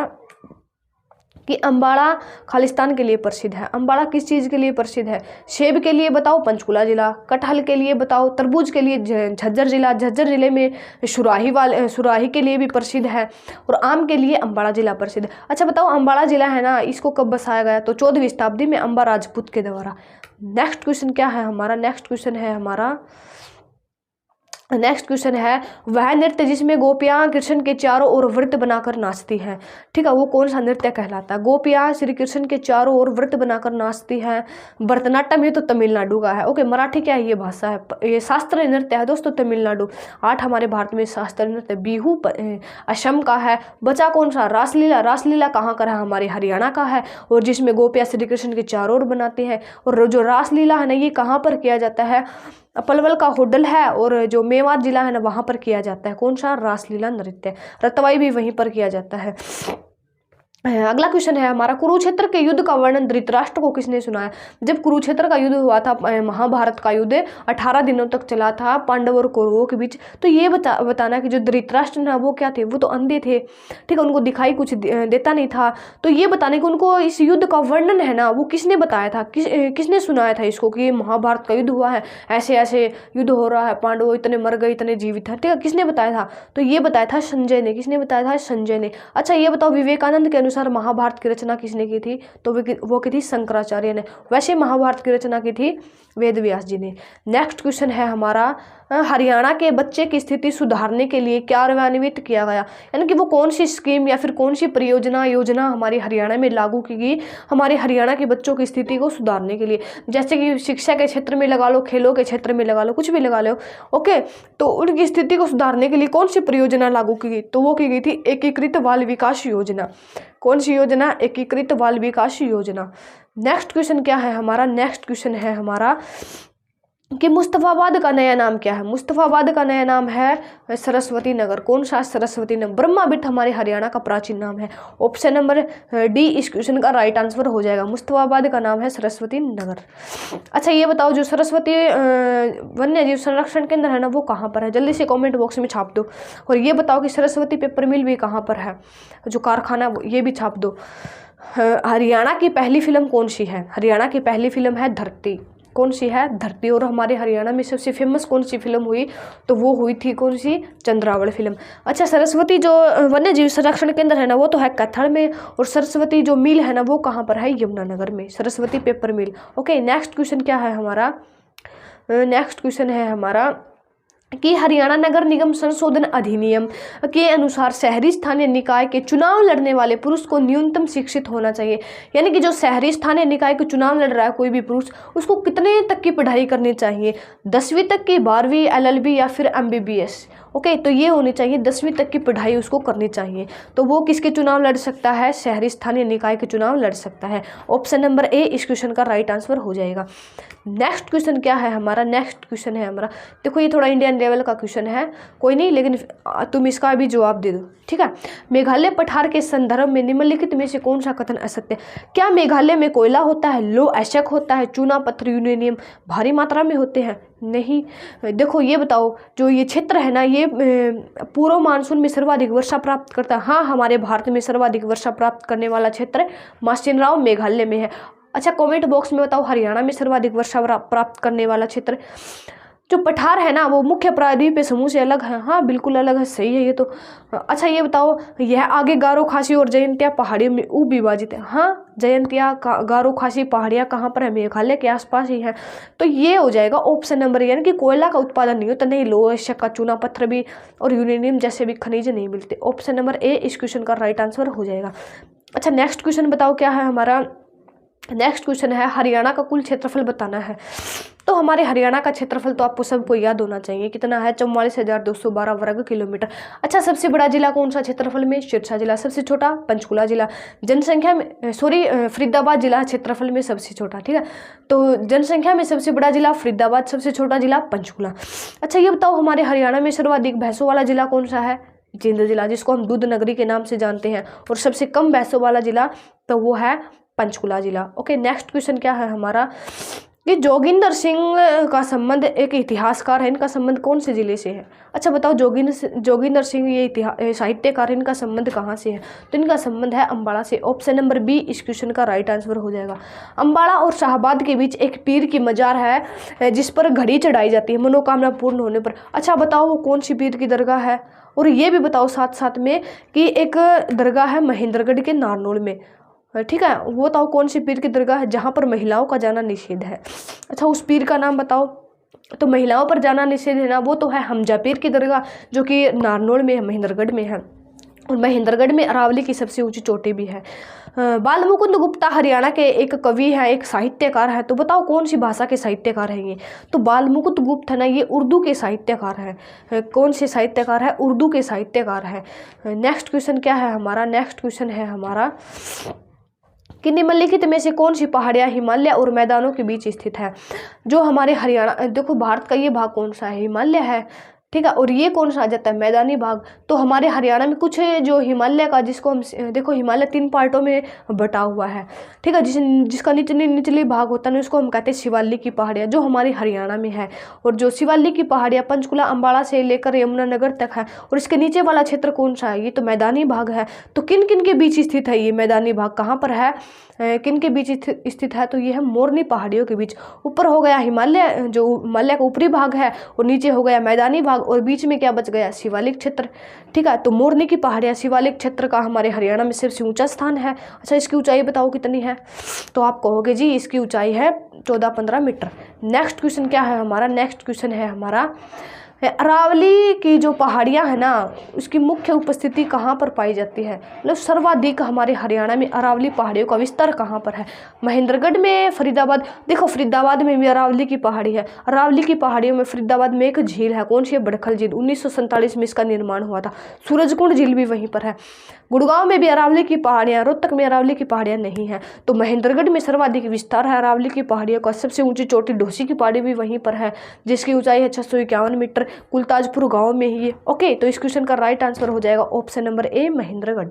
कि अम्बाड़ा खालिस्तान के लिए प्रसिद्ध है। अम्बाड़ा किस चीज़ के लिए प्रसिद्ध है? सेब के लिए बताओ पंचकुला जिला, कटहल के लिए बताओ, तरबूज के लिए झज्जर जिला, झज्जर जिले में सुराही के लिए भी प्रसिद्ध है, और आम के लिए अम्बाड़ा जिला प्रसिद्ध है। अच्छा बताओ अम्बाड़ा जिला है ना, इसको कब बसाया गया? तो 14वीं शताब्दी में अम्बा राजपूत के द्वारा। नेक्स्ट क्वेश्चन क्या है हमारा? नेक्स्ट क्वेश्चन है वह नृत्य जिसमें गोपियाँ कृष्ण के चारों ओर वृत्त बनाकर नाचती हैं, ठीक है, वो कौन सा नृत्य कहलाता है? गोपियाँ श्री कृष्ण के चारों ओर वृत्त बनाकर नाचती हैं। भरतनाट्यम ये तो तमिलनाडु का है। ओके, मराठी क्या है? ये भाषा है, ये शास्त्रीय नृत्य है दोस्तों, तमिलनाडु। 8 हमारे भारत में शास्त्रीय नृत्य। बिहू असम का है। बचा कौन सा? रासलीला। रासलीला कहाँ का है? हमारे हरियाणा का है, और जिसमें गोपियाँ श्री कृष्ण के चारों ओर बनाती हैं। और जो रासलीला है ना, ये कहाँ पर किया जाता है? पलवल का होडल है, और जो मेवात जिला है ना, वहाँ पर किया जाता है। कौन सा? रासलीला नृत्य। रतवाई भी वहीं पर किया जाता है। अगला क्वेश्चन है हमारा कुरुक्षेत्र के युद्ध का वर्णन धृतराष्ट्र को किसने सुनाया? जब कुरुक्षेत्र का युद्ध हुआ था, महाभारत का युद्ध 18 दिनों तक चला था पांडव और कौरवों के बीच, तो ये बताना कि जो धृतराष्ट्र ना वो क्या थे? वो तो अंधे थे, ठीक है, उनको दिखाई कुछ देता नहीं था। तो ये बताने कि उनको इस युद्ध का वर्णन है ना, वो किसने बताया था? किसने सुनाया था इसको कि महाभारत का युद्ध हुआ है, ऐसे ऐसे युद्ध हो रहा है, पांडव इतने मर गए, इतने जीवित है, ठीक है, किसने बताया था? तो ये बताया था संजय ने। किसने बताया था? संजय ने। अच्छा ये बताओ विवेकानंद के अनुसार महाभारत की रचना किसने की थी? तो वो की थी शंकराचार्य ने। वैसे महाभारत की रचना की थी वेद व्यास जी ने। नेक्स्ट क्वेश्चन है हमारा हरियाणा के बच्चे की स्थिति सुधारने के लिए क्या कार्यान्वित किया गया? यानी कि वो कौन सी स्कीम या फिर कौन सी योजना हमारी हरियाणा में लागू की गई हमारे हरियाणा के बच्चों की स्थिति को सुधारने के लिए? जैसे कि शिक्षा के क्षेत्र में लगा लो, खेलों के क्षेत्र में लगा लो, कुछ भी लगा लो। ओके, तो उनकी स्थिति को सुधारने के लिए कौन सी परियोजना लागू की गई? तो वो की गई थी एकीकृत बाल विकास योजना। कौन सी योजना? एकीकृत बाल विकास योजना। नेक्स्ट क्वेश्चन क्या है हमारा? नेक्स्ट क्वेश्चन है हमारा कि मुस्तफाबाद का नया नाम क्या है? मुस्तफाबाद का नया नाम है सरस्वती नगर। कौन सा? सरस्वती नगर। ब्रह्माबिट हमारे हरियाणा का प्राचीन नाम है। ऑप्शन नंबर डी इस क्वेश्चन का राइट आंसर हो जाएगा। मुस्तफाबाद का नाम है सरस्वती नगर। अच्छा ये बताओ जो सरस्वती वन्य जीव संरक्षण केंद्र है ना, वो कहाँ पर है? जल्दी से कॉमेंट बॉक्स में छाप दो। और ये बताओ कि सरस्वती पेपर मिल भी कहाँ पर है, जो कारखाना, ये भी छाप दो। हरियाणा की पहली फिल्म कौन सी है? हरियाणा की पहली फिल्म है धरती। कौन सी है, धरती। और हमारे हरियाणा में सबसे फेमस कौन सी फिल्म हुई, तो वो हुई थी कौन सी, चंद्रावल फिल्म। अच्छा, सरस्वती जो वन्य जीव संरक्षण केंद्र है ना वो तो है कैथल में, और सरस्वती जो मिल है ना वो कहाँ पर है, यमुनानगर में, सरस्वती पेपर मिल। ओके, नेक्स्ट क्वेश्चन क्या है हमारा, नेक्स्ट क्वेश्चन है हमारा कि हरियाणा नगर निगम संशोधन अधिनियम के अनुसार शहरी स्थानीय निकाय के चुनाव लड़ने वाले पुरुष को न्यूनतम शिक्षित होना चाहिए। यानी कि जो शहरी स्थानीय निकाय के चुनाव लड़ रहा है कोई भी पुरुष, उसको कितने तक की पढ़ाई करनी चाहिए, 10वीं तक की, 12वीं, LLB या फिर MBBS। ओके, तो ये होनी चाहिए, 10वीं तक की पढ़ाई उसको करनी चाहिए। तो वो किसके चुनाव लड़ सकता है, शहरी स्थानीय निकाय के चुनाव लड़ सकता है। ऑप्शन नंबर ए इस क्वेश्चन का राइट आंसर हो जाएगा। नेक्स्ट क्वेश्चन क्या है हमारा, नेक्स्ट क्वेश्चन है हमारा, देखो ये थोड़ा इंडियन लेवल का क्वेश्चन है, कोई नहीं, लेकिन तुम इसका भी जवाब दे दो, ठीक है। मेघालय पठार के संदर्भ में निम्नलिखित में से कौन सा कथन असत्य है। क्या मेघालय में कोयला होता है, लो एशक होता है, चूना पत्थर यूरेनियम भारी मात्रा में होते हैं, नहीं। देखो ये बताओ, जो ये क्षेत्र है ना ये पूर्व मानसून में सर्वाधिक वर्षा प्राप्त करता है। हाँ, हमारे भारत में सर्वाधिक वर्षा प्राप्त करने वाला क्षेत्र मासिन राव मेघालय में है। अच्छा, कमेंट बॉक्स में बताओ हरियाणा में सर्वाधिक वर्षा प्राप्त करने वाला क्षेत्र। जो पठार है ना वो मुख्य प्रायद्वीपीय समूह से अलग है, हाँ बिल्कुल अलग है, सही है ये तो। अच्छा ये बताओ, यह आगे गारो खासी और जयंतिया पहाड़ियों में उप विभाजित है। हाँ, जयंतिया गारो खासी पहाड़ियाँ कहाँ पर है, मेघालय के आसपास ही है। तो ये हो जाएगा ऑप्शन नंबर, यानी कि कोयला का उत्पादन नहीं होता, नहीं लोह एशक का, चूना पत्थर भी और यूरेनियम जैसे भी खनिज नहीं मिलते। ऑप्शन नंबर ए इस क्वेश्चन का राइट आंसर हो जाएगा। अच्छा, नेक्स्ट क्वेश्चन बताओ क्या है हमारा, नेक्स्ट क्वेश्चन है हरियाणा का कुल क्षेत्रफल बताना है। तो हमारे हरियाणा का क्षेत्रफल तो आपको सबको याद होना चाहिए, कितना है, 44,212 वर्ग किलोमीटर। अच्छा, सबसे बड़ा जिला कौन सा क्षेत्रफल में, सिरसा जिला। सबसे छोटा पंचकुला जिला। जनसंख्या में फरीदाबाद जिला क्षेत्रफल में सबसे छोटा, ठीक है। तो जनसंख्या में सबसे बड़ा जिला फरीदाबाद, सबसे छोटा जिला पंचकुला। अच्छा ये बताओ, हमारे हरियाणा में सर्वाधिक भैंसों वाला जिला कौन सा है, जींद जिला, जिसको हम दूध नगरी के नाम से जानते हैं। और सबसे कम भैंसों वाला जिला तो वो है पंचकुला जिला। ओके, नेक्स्ट क्वेश्चन क्या है हमारा, कि जोगिंदर सिंह का संबंध एक इतिहासकार है, इनका संबंध कौन से जिले से है। अच्छा बताओ, जोगिंदर सिंह ये साहित्यकार, इनका संबंध कहाँ से है, तो इनका संबंध है अम्बाड़ा से। ऑप्शन नंबर बी इस क्वेश्चन का राइट आंसर हो जाएगा। अम्बाड़ा और शाहबाद के बीच एक पीर की मजार है जिस पर घड़ी चढ़ाई जाती है मनोकामना पूर्ण होने पर। अच्छा बताओ वो कौन सी पीर की दरगाह है, और ये भी बताओ साथ साथ में कि एक दरगाह है महेंद्रगढ़ के नारनौल में, ठीक है। वो बताओ कौन सी पीर की दरगाह है जहाँ पर महिलाओं का जाना निषेध है। अच्छा उस पीर का नाम बताओ। तो महिलाओं पर जाना निषेध है ना, वो तो है हमजा पीर की दरगाह, जो कि नारनौल में है, महेंद्रगढ़ में है। और महेंद्रगढ़ में अरावली की सबसे ऊंची चोटी भी है। बाल मुकुंद गुप्ता हरियाणा के एक कवि हैं, एक साहित्यकार है। तो बताओ कौन सी भाषा के साहित्यकार हैं ये, तो बाल मुकुंद गुप्त है ना, ये उर्दू के साहित्यकार हैं। कौन से साहित्यकार है, उर्दू के साहित्यकार है। नेक्स्ट क्वेश्चन क्या है हमारा, नेक्स्ट क्वेश्चन है हमारा कि निम्नलिखित में से कौन सी पहाड़ियाँ हिमालय और मैदानों के बीच स्थित है। जो हमारे हरियाणा, देखो भारत का ये भाग कौन सा है, हिमालय है, ठीक है। और ये कौन सा आ जाता है, मैदानी भाग। तो हमारे हरियाणा में कुछ जो हिमालय का, जिसको हम देखो हिमालय 3 पार्टों में बटा हुआ है, ठीक है। जिसका निचली भाग होता है उसको हम कहते हैं शिवालिक की पहाड़ियाँ, जो हमारे हरियाणा में है। और जो शिवालिक की पहाड़ियाँ पंचकुला अम्बाड़ा से लेकर यमुनानगर तक है। और इसके नीचे वाला क्षेत्र कौन सा है, ये तो मैदानी भाग है। तो किन किन के बीच स्थित है ये मैदानी भाग, कहाँ पर है, किन के बीच स्थित है, तो ये है मोरनी पहाड़ियों के बीच। ऊपर हो गया हिमालय, जो हिमालय का ऊपरी भाग है, और नीचे हो गया मैदानी भाग, और बीच में क्या बच गया, शिवालिक क्षेत्र, ठीक है। तो मोरनी की पहाड़ियाँ शिवालिक क्षेत्र का हमारे हरियाणा में सबसे ऊंचा स्थान है। अच्छा इसकी ऊंचाई बताओ कितनी है, तो आप कहोगे जी इसकी ऊंचाई है 14-15 मीटर। नेक्स्ट क्वेश्चन क्या है हमारा, नेक्स्ट क्वेश्चन है हमारा अरावली की जो पहाड़ियाँ है ना, उसकी मुख्य उपस्थिति कहाँ पर पाई जाती है, मतलब सर्वाधिक हमारे हरियाणा में अरावली पहाड़ियों का विस्तार कहाँ पर है। महेंद्रगढ़ में, फरीदाबाद, देखो फरीदाबाद में भी अरावली की पहाड़ी है। अरावली की पहाड़ियों में फरीदाबाद में एक झील है, कौन सी है, बड़खल झील, 1947 में इसका निर्माण हुआ था। सूरजकुंड झील भी वहीं पर है। गुड़गांव में भी अरावली की पहाड़ियाँ, रोहतक में अरावली की पहाड़ियाँ नहीं है। तो महेंद्रगढ़ में सर्वाधिक विस्तार है अरावली की पहाड़ियों का। सबसे ऊंची चोटी ढोसी की पहाड़ी भी वहीं पर है, जिसकी ऊंचाई है 651 मीटर, कुलताजपुर गांव में ही है। ओके, तो इस क्वेश्चन का राइट आंसर हो जाएगा ऑप्शन नंबर ए, महेंद्रगढ़।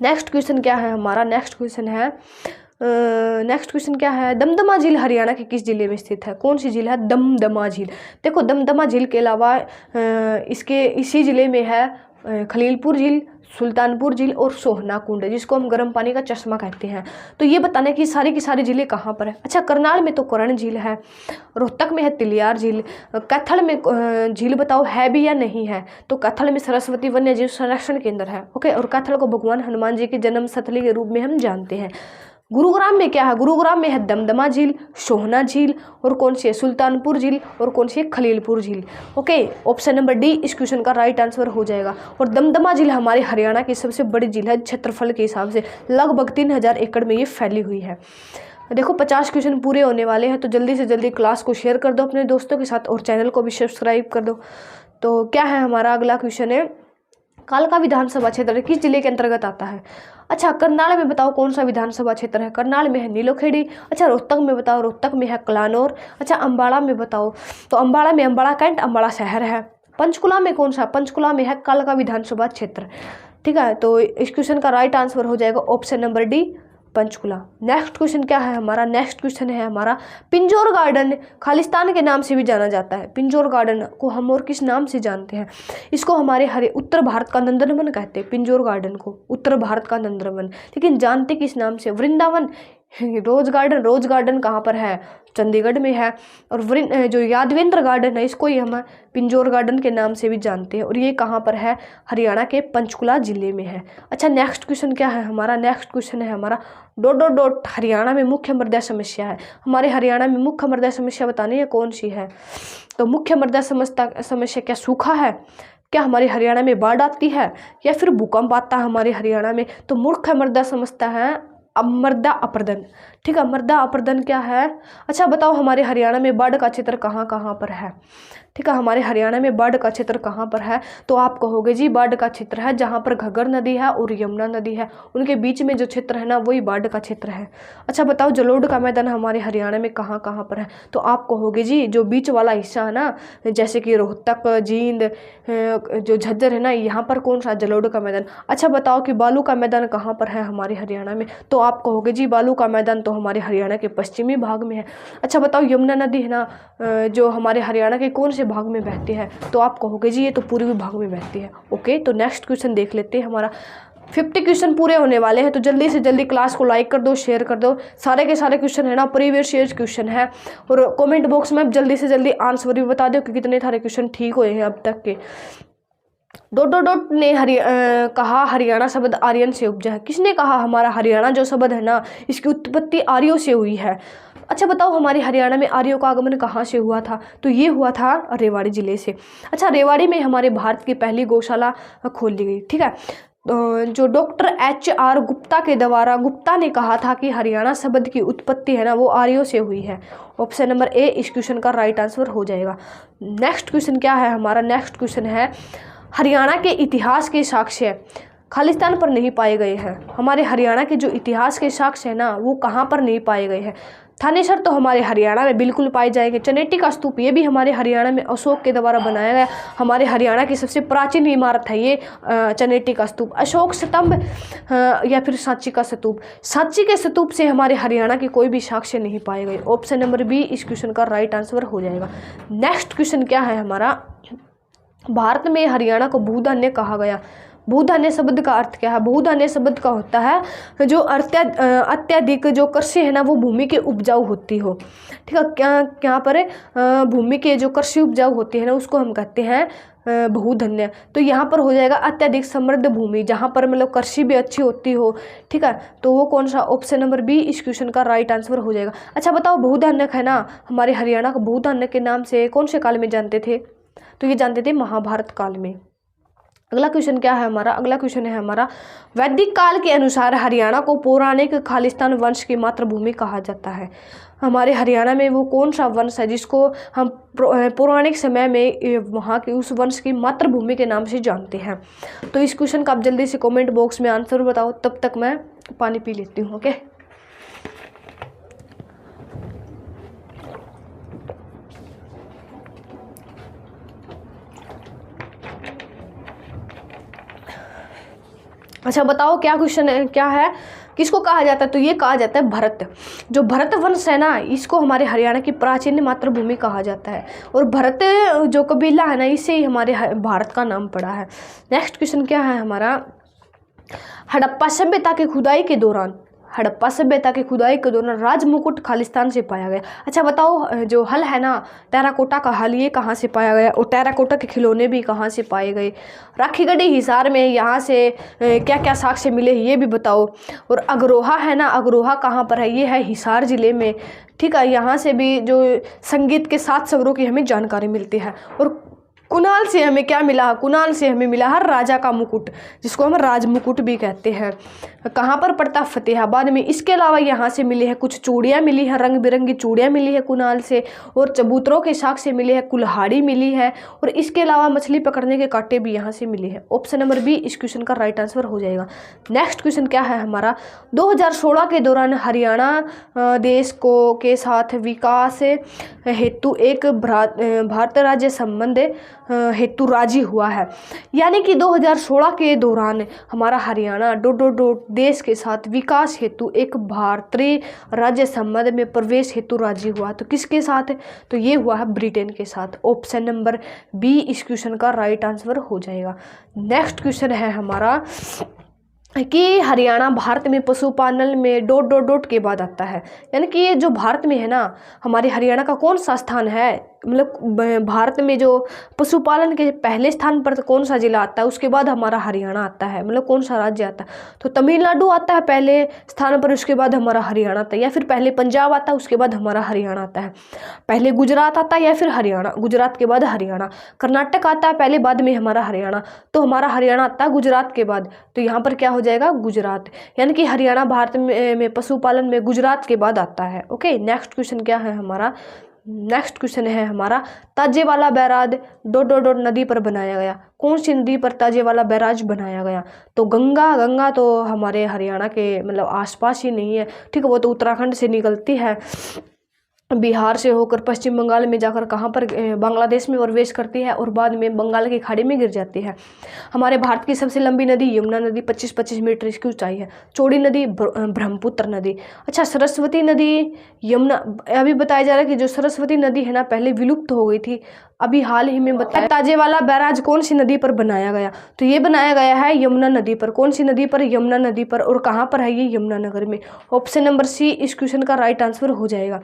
नेक्स्ट क्वेश्चन क्या है हमारा, नेक्स्ट क्वेश्चन है दमदमा झील हरियाणा के किस जिले में स्थित है, कौन सी झील है, दमदमा झील। देखो दमदमा झील के अलावा इसी जिले में है खलीलपुर झील, सुल्तानपुर झील और सोहना कुंड, जिसको हम गर्म पानी का चश्मा कहते हैं। तो ये बताना कि सारी की सारी झीलें कहाँ पर है। अच्छा, करनाल में तो करण झील है, रोहतक में है तिलियार झील, कैथल में झील बताओ है भी या नहीं है। तो कैथल में सरस्वती वन्य जीव संरक्षण केंद्र है। ओके, और कैथल को भगवान हनुमान जी की जन्म स्थली के रूप में हम जानते हैं। गुरुग्राम में क्या है, गुरुग्राम में है दमदमा झील, सोहना झील, और कौन सी है, सुल्तानपुर झील, और कौन सी है, खलीलपुर झील। ओके, ऑप्शन नंबर डी इस क्वेश्चन का राइट आंसर हो जाएगा। और दमदमा झील हमारे हरियाणा की सबसे बड़ी झील है क्षेत्रफल के हिसाब से, लगभग 3000 एकड़ में ये फैली हुई है। देखो 50 क्वेश्चन पूरे होने वाले हैं, तो जल्दी से जल्दी क्लास को शेयर कर दो अपने दोस्तों के साथ और चैनल को भी सब्सक्राइब कर दो। तो क्या है हमारा अगला क्वेश्चन है, कालका विधानसभा क्षेत्र किस जिले के अंतर्गत आता है। अच्छा, करनाल में बताओ कौन सा विधानसभा क्षेत्र है। करनाल में है नीलोखेड़ी। अच्छा, रोहतक में बताओ, रोहतक में है कलानौर। अच्छा, अम्बाड़ा में बताओ, तो अम्बाड़ा में अम्बाड़ा कैंट, अम्बाड़ा शहर है। पंचकुला में कौन सा, पंचकुला में है कालका विधानसभा क्षेत्र। ठीक है, तो इस क्वेश्चन का राइट आंसर हो जाएगा option number D, Panchkula. Next question क्या है हमारा, नेक्स्ट क्वेश्चन है हमारा, पिंजौर गार्डन खालिस्तान के नाम से भी जाना जाता है। पिंजौर गार्डन को हम और किस नाम से जानते हैं। इसको हमारे उत्तर भारत का नंदनवन कहते हैं। पिंजौर गार्डन को उत्तर भारत का नंदनवन, लेकिन जानते किस नाम से, Vrindavan. Rose garden, rose garden कहाँ पर है, चंडीगढ़ में है। और जो यादवेंद्र गार्डन है, इसको ही हम पिंजौर गार्डन के नाम से भी जानते हैं, और ये कहाँ पर है, हरियाणा के पंचकुला जिले में है। अच्छा, नेक्स्ट क्वेश्चन क्या है हमारा, नेक्स्ट क्वेश्चन है हमारा डॉट डॉट डॉट हरियाणा में मुख्य मृदा समस्या है। हमारे हरियाणा में मुख्य मृदा समस्या बतानी है कौन सी है। तो मुख्य मृदा समस्या क्या सूखा है, क्या हमारे हरियाणा में बाढ़ आती है, या फिर भूकंप आता है हमारे हरियाणा में। तो मुख्य मृदा समस्या है मृदा अपरदन। ठीक है, मृदा अपरदन क्या है। अच्छा बताओ हमारे हरियाणा में बाढ़ का क्षेत्र कहाँ कहाँ पर है। ठीक है, हमारे हरियाणा में बाढ़ का क्षेत्र कहाँ पर है, तो आप कहोगे जी बाढ़ का क्षेत्र है जहाँ पर घग्गर नदी है और यमुना नदी है, उनके बीच में जो क्षेत्र है ना वही बाढ़ का क्षेत्र है। अच्छा बताओ जलोढ़ का मैदान हमारे हरियाणा में कहाँ कहाँ पर है, तो आप कहोगे जी जो बीच वाला हिस्सा है ना, जैसे कि रोहतक, जींद, जो झज्जर है ना, यहाँ पर कौन सा, जलोढ़ का मैदान। अच्छा बताओ कि बालू का मैदान कहाँ पर है हमारे हरियाणा में, तो आप कहोगे जी बालू का मैदान तो हमारे हरियाणा के पश्चिमी भाग में है। अच्छा बताओ यमुना नदी है ना, जो हमारे हरियाणा के कौन से भाग में बहती है, तो आप कहोगे जी ये तो पूर्वी भाग में बहती है। ओके, तो नेक्स्ट क्वेश्चन देख लेते हैं। हमारा 50 क्वेश्चन पूरे होने वाले हैं, तो जल्दी से जल्दी क्लास को लाइक कर दो, शेयर कर दो। सारे के सारे क्वेश्चन है ना प्रीवियस ईयर क्वेश्चन है, और कमेंट बॉक्स में जल्दी से जल्दी आंसर भी बता दो कि कितने सारे क्वेश्चन ठीक हुए हैं अब तक के। डॉट डॉट डॉट ने कहा हरियाणा शब्द आर्यन से उपजा है। किसने कहा, हमारा हरियाणा जो शब्द है ना इसकी उत्पत्ति आर्यों से हुई है। अच्छा बताओ हमारे हरियाणा में आर्यों का आगमन कहाँ से हुआ था, तो ये हुआ था रेवाड़ी जिले से। अच्छा, रेवाड़ी में हमारे भारत की पहली गौशाला खोल दी गई। ठीक है, जो डॉक्टर HR गुप्ता के द्वारा गुप्ता ने कहा था कि हरियाणा शब्द की उत्पत्ति है ना वो आर्यों से हुई है। ऑप्शन नंबर ए इस क्वेश्चन का राइट आंसर हो जाएगा। नेक्स्ट क्वेश्चन क्या है हमारा, नेक्स्ट क्वेश्चन है हरियाणा के इतिहास के साक्ष्य खालिस्तान पर नहीं पाए गए हैं। हमारे हरियाणा के जो इतिहास के साक्ष्य है ना वो कहाँ पर नहीं पाए गए हैं। थानेसर तो हमारे हरियाणा में बिल्कुल पाए जाएंगे। चनेटी का स्तूप ये भी हमारे हरियाणा में अशोक के द्वारा बनाया गया, हमारे हरियाणा की सबसे प्राचीन इमारत है ये चनेटी का स्तूप। अशोक स्तंभ या फिर सांची का स्तूप, सांची के स्तूप से हमारे हरियाणा के कोई भी साक्ष्य नहीं पाए गए। ऑप्शन नंबर बी इस क्वेश्चन का राइट आंसर हो जाएगा। नेक्स्ट क्वेश्चन क्या है हमारा, भारत में हरियाणा को भूधान्य कहा गया। भूधान्य शब्द का अर्थ क्या है, भूधान्य शब्द का होता है जो अत्यधिक जो कृषि है ना वो भूमि के उपजाऊ होती हो। ठीक है, क्या पर भूमि के जो कृषि उपजाऊ होती है ना उसको हम कहते हैं भूधन्य। तो यहाँ पर हो जाएगा अत्यधिक समृद्ध भूमि, जहाँ पर मतलब कृषि भी अच्छी होती हो। ठीक है, तो वो कौन सा, ऑप्शन नंबर बी इस क्वेश्चन का राइट आंसर हो जाएगा। अच्छा बताओ भूधान्य है ना हमारे हरियाणा को भूधान्य के नाम से कौन से काल में जानते थे, तो ये जानते थे महाभारत काल में। अगला क्वेश्चन क्या है हमारा, अगला क्वेश्चन है हमारा वैदिक काल के अनुसार हरियाणा को पौराणिक खालिस्तान वंश की मातृभूमि कहा जाता है। हमारे हरियाणा में वो कौन सा वंश है जिसको हम पौराणिक समय में वहाँ के उस वंश की मातृभूमि के नाम से जानते हैं। तो इस क्वेश्चन का आप जल्दी से कमेंट बॉक्स में आंसर बताओ, तब तक मैं पानी पी लेती हूँ। ओके, अच्छा बताओ क्या क्वेश्चन है, क्या है किसको कहा जाता है? तो ये कहा जाता है भरत। जो भरत वंश है ना, इसको हमारे हरियाणा की प्राचीन मातृभूमि कहा जाता है। और भरत जो कबीला है ना, इससे ही हमारे भारत का नाम पड़ा है। नेक्स्ट क्वेश्चन क्या है हमारा, हड़प्पा सभ्यता की खुदाई के दौरान, हड़प्पा सभ्यता की खुदाई के दौरान राजमुकुट खालिस्तान से पाया गया। अच्छा बताओ, जो हल है ना, टेराकोटा का हल, ये कहाँ से पाया गया? और टेराकोटा के खिलौने भी कहाँ से पाए गए? राखीगढ़ी हिसार में यहाँ से क्या क्या साक्ष्य मिले, ये भी बताओ। और अगरोहा है ना, अगरोहा कहाँ पर है? ये है हिसार जिले में। ठीक है, यहाँ से भी जो संगीत के 7 स्वरों की हमें जानकारी मिलती है। और कुणाल से हमें क्या मिला? कुणाल से हमें मिला हर राजा का मुकुट, जिसको हम राज मुकुट भी कहते हैं। कहाँ पर पड़ता? फतेहाबाद में। इसके अलावा यहाँ से मिली है कुछ चूड़ियाँ मिली है, रंग बिरंगी चूड़ियाँ मिली है कुणाल से। और चबूतरों के साक्ष्य मिले हैं, कुल्हाड़ी मिली है। और इसके अलावा मछली पकड़ने के कांटे भी यहाँ से मिले हैं। ऑप्शन नंबर बी इस क्वेश्चन का राइट आंसर हो जाएगा। नेक्स्ट क्वेश्चन क्या है हमारा, 2016 के दौरान हरियाणा देश को के साथ विकास हेतु एक भारत राज्य संबंध हेतु राजी हुआ है। यानी कि 2016 के दौरान हमारा हरियाणा देश के साथ विकास हेतु एक भारतीय राज्य संबंध में प्रवेश हेतु राजी हुआ। तो किसके साथ? तो ये हुआ है ब्रिटेन के साथ। ऑप्शन नंबर बी इस क्वेश्चन का राइट आंसर हो जाएगा। नेक्स्ट क्वेश्चन है हमारा कि हरियाणा भारत में पशुपालन में ... के बाद आता है। यानी कि ये जो भारत में है ना, हमारे हरियाणा का कौन सा स्थान है? मतलब भारत में जो पशुपालन के पहले स्थान पर कौन सा जिला आता है, उसके बाद हमारा हरियाणा आता है। मतलब कौन सा राज्य आता है? तो तमिलनाडु आता है पहले स्थान पर, उसके बाद हमारा हरियाणा आता है। या फिर पहले पंजाब आता है, उसके बाद हमारा हरियाणा आता है। पहले गुजरात आता है या फिर हरियाणा, गुजरात के बाद हरियाणा। कर्नाटक आता है पहले, बाद में हमारा हरियाणा। तो हमारा हरियाणा आता है गुजरात के बाद। तो यहाँ पर क्या हो जाएगा? गुजरात। यानी कि हरियाणा भारत में पशुपालन में गुजरात के बाद आता है। ओके, नेक्स्ट क्वेश्चन क्या है हमारा, नेक्स्ट क्वेश्चन है हमारा, ताजेवाला बैराज ... नदी पर बनाया गया। कौन सी नदी पर ताजेवाला बैराज बनाया गया? तो गंगा तो हमारे हरियाणा के मतलब आसपास ही नहीं है। ठीक है, वो तो उत्तराखंड से निकलती है, बिहार से होकर पश्चिम बंगाल में जाकर कहाँ पर बांग्लादेश में प्रवेश करती है और बाद में बंगाल की खाड़ी में गिर जाती है। हमारे भारत की सबसे लंबी नदी यमुना नदी, 25 मीटर इसकी ऊंचाई है। चौड़ी नदी ब्रह्मपुत्र नदी। अच्छा, सरस्वती नदी, यमुना, अभी बताया जा रहा है कि जो सरस्वती नदी है ना, पहले विलुप्त हो गई थी, अभी हाल ही में बताया। ताजेवाला बैराज कौन सी नदी पर बनाया गया? तो ये बनाया गया है यमुना नदी पर। कौन सी नदी पर? यमुना नदी पर। और कहाँ पर है ये? यमुनानगर में। ऑप्शन नंबर सी इस क्वेश्चन का राइट आंसर हो जाएगा।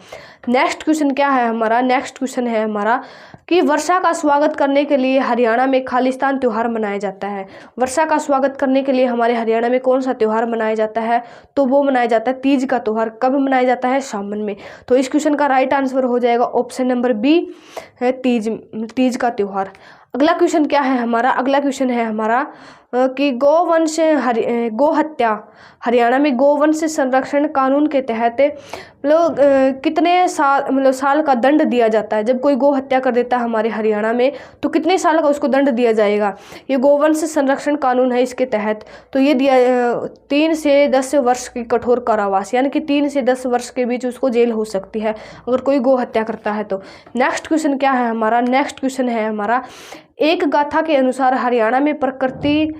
नेक्स्ट क्वेश्चन क्या है हमारा, नेक्स्ट क्वेश्चन है हमारा कि वर्षा का स्वागत करने के लिए हरियाणा में खालिस्तान त्यौहार मनाया जाता है। वर्षा का स्वागत करने के लिए हमारे हरियाणा में कौन सा त्यौहार मनाया जाता है? तो वो मनाया जाता है तीज का त्यौहार। कब मनाया जाता है? सावन में। तो इस क्वेश्चन का राइट आंसर हो जाएगा ऑप्शन नंबर बी है तीज का त्यौहार। अगला क्वेश्चन क्या है हमारा, अगला क्वेश्चन है हमारा कि गौ हत्या हरियाणा में गौवंश संरक्षण कानून के तहत मतलब कितने साल का दंड दिया जाता है? जब कोई गौ हत्या कर देता है हमारे हरियाणा में, तो कितने साल का उसको दंड दिया जाएगा? ये गौवंश संरक्षण कानून है, इसके तहत तो ये दिया 3 से 10 वर्ष की कठोर कारावास, यानी कि 3 से 10 वर्ष के बीच उसको जेल हो सकती है अगर कोई गौ हत्या करता है तो। नेक्स्ट क्वेश्चन क्या है हमारा, नेक्स्ट क्वेश्चन है हमारा एक गाथा के अनुसार हरियाणा में प्रकृति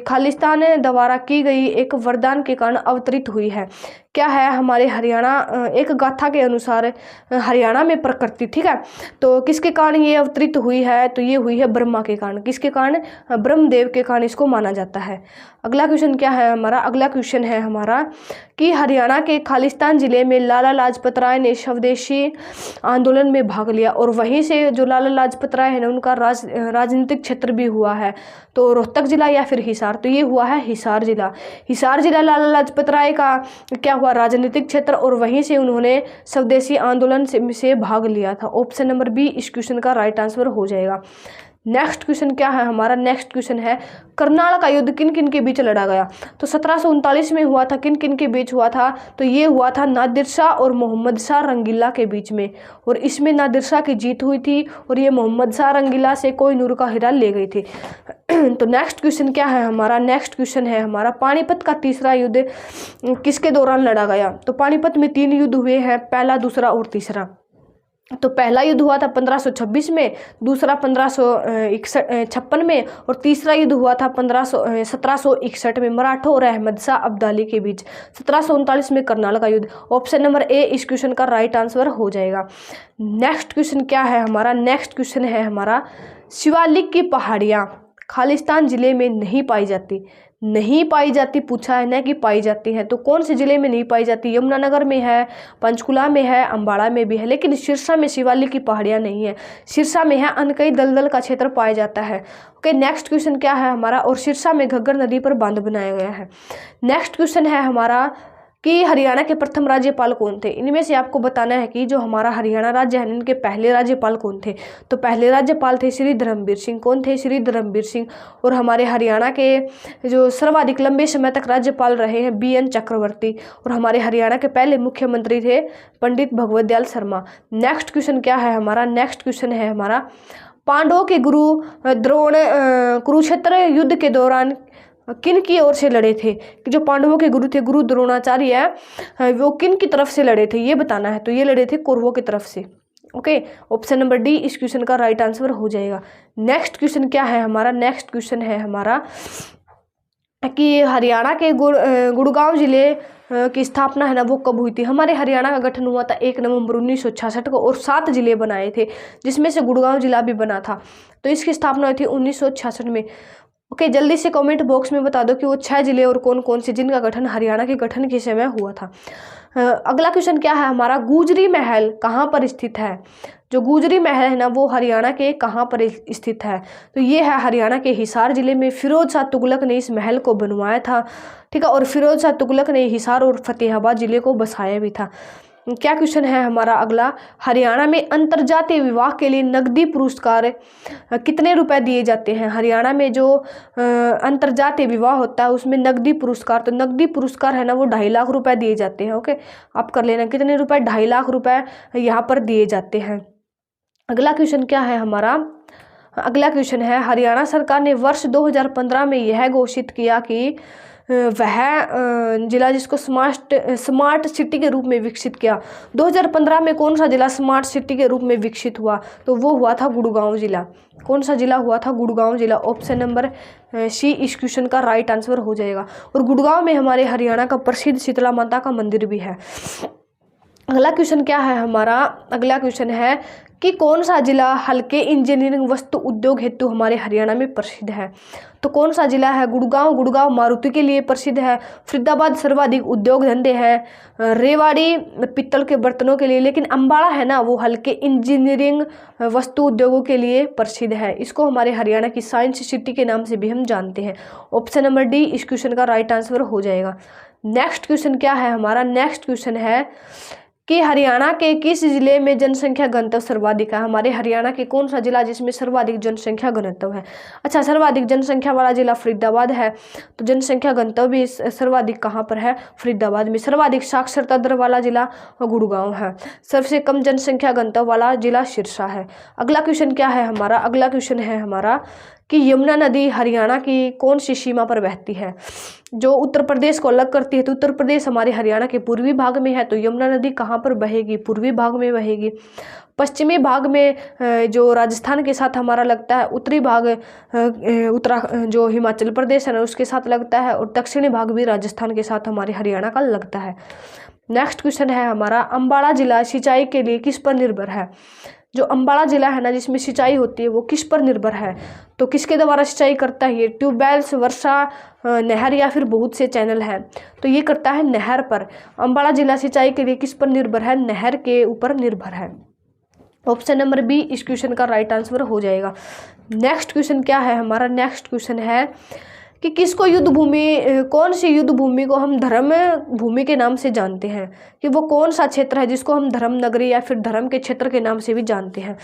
खालिस्तान द्वारा की गई एक वरदान के कारण अवतरित हुई है। क्या है हमारे हरियाणा, एक गाथा के अनुसार हरियाणा में प्रकृति, ठीक है, तो किसके कारण ये अवतरित हुई है? तो ये हुई है ब्रह्मा के कारण। किसके कारण? ब्रह्मदेव के कारण इसको माना जाता है। अगला क्वेश्चन क्या है हमारा, अगला क्वेश्चन है हमारा कि हरियाणा के खालिस्तान जिले में लाला लाजपत राय ने स्वदेशी आंदोलन में भाग लिया और वहीं से जो लाला लाजपत राय है ना, उनका राजनीतिक क्षेत्र भी हुआ है। तो रोहतक जिला या फिर हिसार, तो ये हुआ है हिसार जिला। हिसार जिला लाला लाजपत राय का क्या हुआ? राजनीतिक क्षेत्र, और वहीं से उन्होंने स्वदेशी आंदोलन से भाग लिया था। ऑप्शन नंबर बी इस क्वेश्चन का राइट आंसर हो जाएगा। नेक्स्ट क्वेश्चन क्या है हमारा, नेक्स्ट क्वेश्चन है करनाल का युद्ध किन किन के बीच लड़ा गया? तो 1739 में हुआ था। किन किन के बीच हुआ था? तो ये हुआ था नादिर शाह और मोहम्मद शाह रंगीला के बीच में, और इसमें नादिर शाह की जीत हुई थी और ये मोहम्मद शाह रंगीला से कोहिनूर का हीरा ले गई थी। तो नेक्स्ट क्वेश्चन क्या है हमारा, नेक्स्ट क्वेश्चन है हमारा पानीपत का तीसरा युद्ध किसके दौरान लड़ा गया? तो पानीपत में 3 युद्ध हुए हैं, पहला, दूसरा और तीसरा। तो पहला युद्ध हुआ था 1526 में, दूसरा 1556 में, और तीसरा युद्ध हुआ था 1761 में मराठों और अहमद शाह अब्दाली के बीच। 1739 में करनाल का युद्ध। ऑप्शन नंबर ए इस क्वेश्चन का राइट आंसर हो जाएगा। नेक्स्ट क्वेश्चन क्या है हमारा? नेक्स्ट क्वेश्चन है हमारा, शिवालिक की पहाड़ियाँ खालिस्तान जिले में नहीं पाई जाती। नहीं पाई जाती पूछा है, न कि पाई जाती है। तो कौन से जिले में नहीं पाई जाती? यमुनानगर में है, पंचकुला में है, अम्बाड़ा में भी है, लेकिन सिरसा में शिवालिक की पहाड़ियाँ नहीं है। सिरसा में है, अनकई दलदल का क्षेत्र पाया जाता है। ओके, नेक्स्ट क्वेश्चन क्या है हमारा? और सिरसा में घग्गर नदी पर बांध बनाया गया है। नेक्स्ट क्वेश्चन है हमारा कि हरियाणा के प्रथम राज्यपाल कौन थे? इनमें से आपको बताना है कि जो हमारा हरियाणा राज्य है इनके पहले राज्यपाल कौन थे। तो पहले राज्यपाल थे श्री धर्मवीर सिंह। कौन थे? श्री धर्मवीर सिंह। और हमारे हरियाणा के जो सर्वाधिक लंबे समय तक राज्यपाल रहे हैं BN चक्रवर्ती। और हमारे हरियाणा के पहले मुख्यमंत्री थे पंडित भगवत दयाल शर्मा। नेक्स्ट क्वेश्चन क्या है हमारा? नेक्स्ट क्वेश्चन है हमारा, पांडवों के गुरु द्रोण कुरुक्षेत्र युद्ध के दौरान किन की ओर से लड़े थे? कि जो पांडवों के गुरु थे, गुरु द्रोणाचार्य है, वो किन की तरफ से लड़े थे ये बताना है। तो ये लड़े थे कौरवों की तरफ से। ओके, ऑप्शन नंबर डी इस क्वेश्चन का राइट आंसर हो जाएगा। नेक्स्ट क्वेश्चन क्या है हमारा? नेक्स्ट क्वेश्चन है हमारा कि हरियाणा के गुड़गांव जिले की स्थापना है ना वो कब हुई थी? हमारे हरियाणा का गठन हुआ था 1 नवंबर 1966 को, और 7 जिले बनाए थे जिसमें से गुड़गांव जिला भी बना था। तो इसकी स्थापना हुई थी 1966 में। ओके, जल्दी से कमेंट बॉक्स में बता दो कि वो 6 जिले और कौन कौन से जिनका गठन हरियाणा के गठन के समय हुआ था। अगला क्वेश्चन क्या है हमारा? गुजरी महल कहाँ पर स्थित है? जो गुजरी महल है ना वो हरियाणा के कहाँ पर स्थित है? तो ये है हरियाणा के हिसार जिले में। फिरोज शाह तुगलक ने इस महल को बनवाया था, ठीक है, और फिरोज शाह तुगलक ने हिसार और फतेहाबाद जिले को बसाया भी था। क्या क्वेश्चन है हमारा अगला? हरियाणा में अंतर्जातीय विवाह के लिए नकदी पुरस्कार कितने रुपए दिए जाते हैं? हरियाणा में जो अंतर्जातीय विवाह होता है उसमें नकदी पुरस्कार, तो नकदी पुरस्कार है ना वो 2.5 लाख रुपए दिए जाते हैं। ओके, आप कर लेना कितने रुपए? 2.5 लाख रुपए यहाँ पर दिए जाते हैं। अगला क्वेश्चन क्या है हमारा? अगला क्वेश्चन है, हरियाणा सरकार ने वर्ष 2015 में यह घोषित किया कि वह जिला जिसको स्मार्ट सिटी के रूप में विकसित किया। 2015 में कौन सा जिला स्मार्ट सिटी के रूप में विकसित हुआ? तो वो हुआ था गुड़गांव जिला। कौन सा जिला हुआ था? गुड़गांव जिला। ऑप्शन नंबर सी इस क्वेश्चन का राइट आंसर हो जाएगा। और गुड़गांव में हमारे हरियाणा का प्रसिद्ध शीतला माता का मंदिर भी है। अगला क्वेश्चन क्या है हमारा? अगला क्वेश्चन है कि कौन सा जिला हल्के इंजीनियरिंग वस्तु उद्योग हेतु हमारे हरियाणा में प्रसिद्ध है? तो कौन सा जिला है? गुड़गांव। गुड़गांव मारुति के लिए प्रसिद्ध है। फरीदाबाद सर्वाधिक उद्योग धंधे हैं। रेवाड़ी पित्तल के बर्तनों के लिए, लेकिन अम्बाड़ा है ना वो हल्के इंजीनियरिंग वस्तु उद्योगों के लिए प्रसिद्ध है। इसको हमारे हरियाणा की साइंस सिटी के नाम से भी हम जानते हैं। ऑप्शन नंबर डी इस क्वेश्चन का राइट आंसर हो जाएगा। नेक्स्ट क्वेश्चन क्या है हमारा? नेक्स्ट क्वेश्चन है कि हरियाणा के किस जिले में जनसंख्या घनत्व सर्वाधिक है? हमारे हरियाणा के कौन सा जिला जिसमें सर्वाधिक जनसंख्या घनत्व है? अच्छा, सर्वाधिक जनसंख्या वाला जिला फरीदाबाद है। तो जनसंख्या घनत्व भी सर्वाधिक कहाँ पर है? फरीदाबाद में। सर्वाधिक साक्षरता दर वाला जिला गुड़गांव है। सबसे कम जनसंख्या घनत्व वाला जिला सिरसा है। अगला क्वेश्चन क्या है हमारा? अगला क्वेश्चन है हमारा कि यमुना नदी हरियाणा की कौन सी सीमा पर बहती है? जो उत्तर प्रदेश को अलग करती है। तो उत्तर प्रदेश हमारे हरियाणा के पूर्वी भाग में है, तो यमुना नदी कहाँ पर बहेगी? पूर्वी भाग में बहेगी। पश्चिमी भाग में जो राजस्थान के साथ हमारा लगता है, उत्तरी भाग जो हिमाचल प्रदेश है ना उसके साथ लगता है, और दक्षिणी भाग भी राजस्थान के साथ हमारे हरियाणा का लगता है। नेक्स्ट क्वेश्चन है हमारा, अम्बाड़ा जिला सिंचाई के लिए किस पर निर्भर है? जो अम्बाड़ा जिला है ना जिसमें सिंचाई होती है वो किस पर निर्भर है? तो किसके द्वारा सिंचाई करता है ये? ट्यूबवेल्स, वर्षा, नहर या फिर बहुत से चैनल हैं? तो ये करता है नहर पर। अम्बाड़ा जिला सिंचाई के लिए किस पर निर्भर है? नहर के ऊपर निर्भर है। ऑप्शन नंबर बी इस क्वेश्चन का राइट आंसर हो जाएगा। नेक्स्ट क्वेश्चन क्या है हमारा? नेक्स्ट क्वेश्चन है कि किसको युद्ध भूमि, कौन सी युद्ध भूमि को हम धर्म भूमि के नाम से जानते हैं? कि वो कौन सा क्षेत्र है जिसको हम धर्म नगरी या फिर धर्म के क्षेत्र के नाम से भी जानते हैं?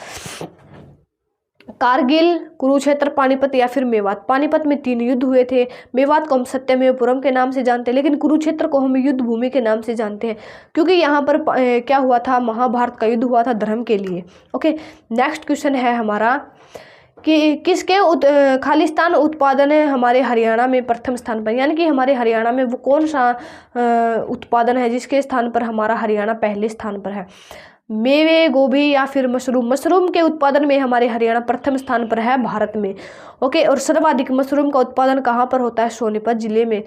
कारगिल, कुरुक्षेत्र, पानीपत या फिर मेवात। पानीपत में 3 युद्ध हुए थे। मेवात को हम सत्यमेवपुरम के नाम से जानते हैं, लेकिन कुरुक्षेत्र को हम युद्ध भूमि के नाम से जानते हैं क्योंकि यहाँ पर क्या हुआ था? महाभारत का युद्ध हुआ था धर्म के लिए। ओके, नेक्स्ट क्वेश्चन है हमारा कि किसके खालिस्तान उत्पादन हमारे हरियाणा में प्रथम स्थान पर? यानी कि हमारे हरियाणा में वो कौन सा उत्पादन है जिसके स्थान पर हमारा हरियाणा पहले स्थान पर है? मेवे, गोभी या फिर मशरूम। मशरूम के उत्पादन में हमारे हरियाणा प्रथम स्थान पर है भारत में। ओके, और सर्वाधिक मशरूम का उत्पादन कहाँ पर होता है? सोनीपत जिले में।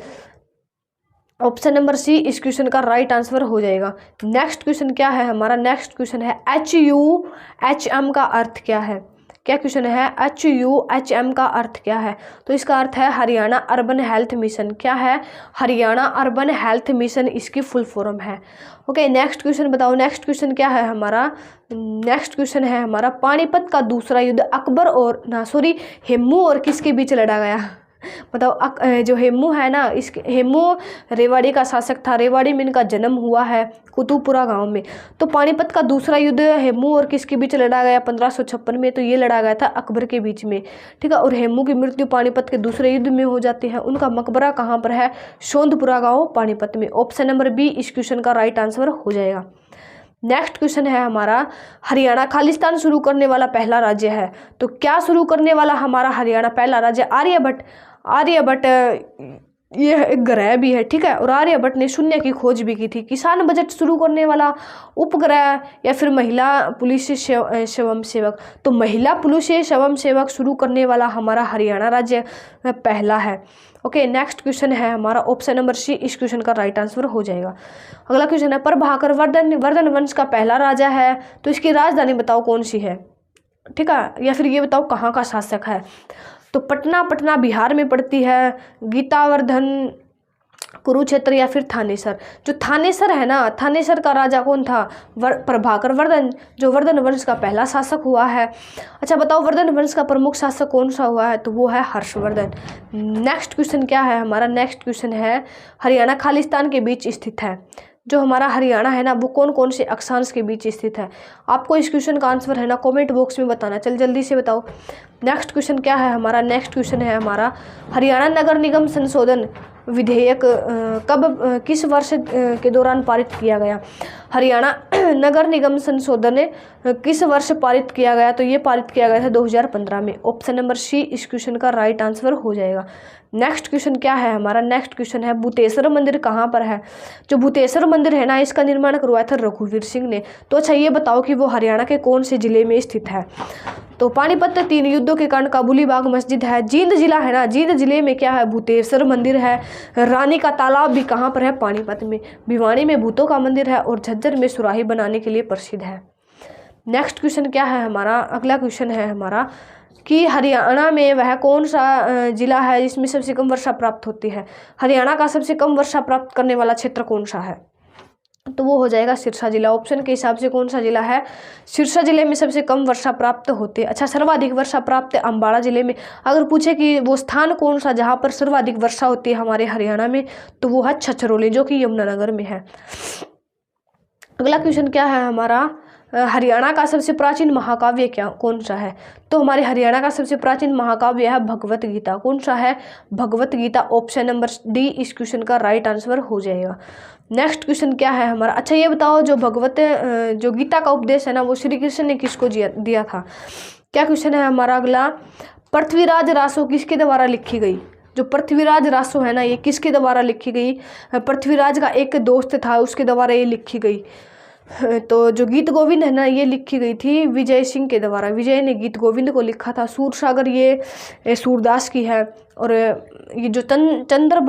ऑप्शन नंबर सी इस क्वेश्चन का राइट आंसर हो जाएगा। नेक्स्ट क्वेश्चन क्या है हमारा? नेक्स्ट क्वेश्चन है HUHM का अर्थ क्या है? क्या क्वेश्चन है? HUHM का अर्थ क्या है? तो इसका अर्थ है हरियाणा अर्बन हेल्थ मिशन। क्या है? हरियाणा अर्बन हेल्थ मिशन इसकी फुल फॉर्म है। ओके, नेक्स्ट क्वेश्चन बताओ। नेक्स्ट क्वेश्चन क्या है हमारा? नेक्स्ट क्वेश्चन है हमारा पानीपत का दूसरा युद्ध अकबर और हेमू और किसके बीच लड़ा गया? बताओ। जो हेमू है ना, इस हेमू रेवाड़ी का शासक था। रेवाड़ी में इनका जन्म हुआ है, कुतुबपुरा गांव में। तो पानीपत का दूसरा युद्ध हेमू और किसके बीच लड़ा गया 1556 में? तो ये लड़ा गया था अकबर के बीच में। ठीक है, और हेमू की मृत्यु पानीपत के दूसरे युद्ध में हो जाती है। उनका मकबरा कहाँ पर है? सोंदपुरा गाँव पानीपत में। ऑप्शन नंबर बी इस क्वेश्चन का राइट आंसर हो जाएगा। नेक्स्ट क्वेश्चन है हमारा हरियाणा खालिस्तान शुरू करने वाला पहला राज्य है। तो क्या शुरू करने वाला हमारा हरियाणा पहला राज्य? आर्यभट्ट। आर्यभट्ट ये एक ग्रह भी है, ठीक है, और आर्यभट्ट ने शून्य की खोज भी की थी। किसान बजट शुरू करने वाला उपग्रह या फिर महिला पुलिस स्वयं सेवक? तो महिला पुलिस स्वयं सेवक शुरू करने वाला हमारा हरियाणा राज्य पहला है। ओके, नेक्स्ट क्वेश्चन है हमारा ऑप्शन नंबर सी इस क्वेश्चन का राइट आंसर हो जाएगा। अगला क्वेश्चन है प्रभाकर वर्धन वंश का पहला राजा है। तो इसकी राजधानी बताओ कौन सी है? ठीक है, या फिर ये बताओ कहाँ का शासक है? तो पटना बिहार में पड़ती है, गीतावर्धन कुरुक्षेत्र या फिर थानेसर। जो थानेसर है ना, थानेसर का राजा कौन था? प्रभाकर वर्धन, जो वर्धन वंश का पहला शासक हुआ है। अच्छा बताओ वर्धन वंश का प्रमुख शासक कौन सा हुआ है? तो वो है हर्षवर्धन। नेक्स्ट क्वेश्चन क्या है हमारा? नेक्स्ट क्वेश्चन है हरियाणा खालिस्तान के बीच स्थित है। जो हमारा हरियाणा है ना, वो कौन कौन से अक्षांश के बीच स्थित है? आपको इस क्वेश्चन का आंसर है ना कमेंट बॉक्स में बताना। चल जल्दी से बताओ। नेक्स्ट क्वेश्चन क्या है हमारा? नेक्स्ट क्वेश्चन है हमारा हरियाणा नगर निगम संशोधन विधेयक किस वर्ष के दौरान पारित किया गया? हरियाणा नगर निगम संशोधन किस वर्ष पारित किया गया? तो ये पारित किया गया था 2015 में। ऑप्शन नंबर सी इस क्वेश्चन का राइट आंसर हो जाएगा। नेक्स्ट क्वेश्चन क्या है हमारा? नेक्स्ट क्वेश्चन है भूतेश्वर मंदिर कहाँ पर है? जो भूतेश्वर मंदिर है ना, इसका निर्माण करवाया था रघुवीर सिंह ने। तो अच्छा ये बताओ कि वो हरियाणा के कौन से जिले में स्थित है? तो पानीपत 3 युद्धों के कारण काबुली बाग मस्जिद है। जींद जिला है ना, जींद जिले में क्या है? भूतेश्वर मंदिर है। रानी का तालाब भी कहाँ पर है? पानीपत में। भिवानी में भूतों का मंदिर है और झज्जर में सुराही बनाने के लिए प्रसिद्ध है। नेक्स्ट क्वेश्चन क्या है हमारा? अगला क्वेश्चन है हमारा कि हरियाणा में वह कौन सा जिला है जिसमें सबसे कम वर्षा प्राप्त होती है? हरियाणा का सबसे कम वर्षा प्राप्त करने वाला क्षेत्र कौन सा है? तो वो हो जाएगा सिरसा जिला। ऑप्शन के हिसाब से कौन सा जिला है? सिरसा जिले में सबसे कम वर्षा प्राप्त होती है। अच्छा, सर्वाधिक वर्षा प्राप्त अम्बाड़ा जिले में। अगर पूछे कि वो स्थान कौन सा जहाँ पर सर्वाधिक वर्षा होती है हमारे हरियाणा में, तो वो है छछरौली, जो कि यमुनानगर में है। अगला क्वेश्चन क्या है हमारा? हरियाणा का सबसे प्राचीन महाकाव्य क्या कौन सा है? तो हमारे हरियाणा का सबसे प्राचीन महाकाव्य है भगवत गीता। कौन सा है? Bhagavad Gita. Option number D इस क्वेश्चन का राइट आंसर हो जाएगा। नेक्स्ट क्वेश्चन क्या है हमारा? अच्छा ये बताओ जो गीता का उपदेश है ना, वो श्री कृष्ण ने किसको दिया था? क्या क्वेश्चन है हमारा अगला? पृथ्वीराज रासो किसके द्वारा लिखी गई? जो पृथ्वीराज रासो है ना, ये किसके द्वारा लिखी गई? पृथ्वीराज का एक दोस्त था, उसके द्वारा ये लिखी गई। तो जो गीत गोविंद है ना, ये लिखी गई थी विजय सिंह के द्वारा। विजय ने गीत गोविंद को लिखा था। सूरसागर ये सूरदास की है। और ये जो चंद्र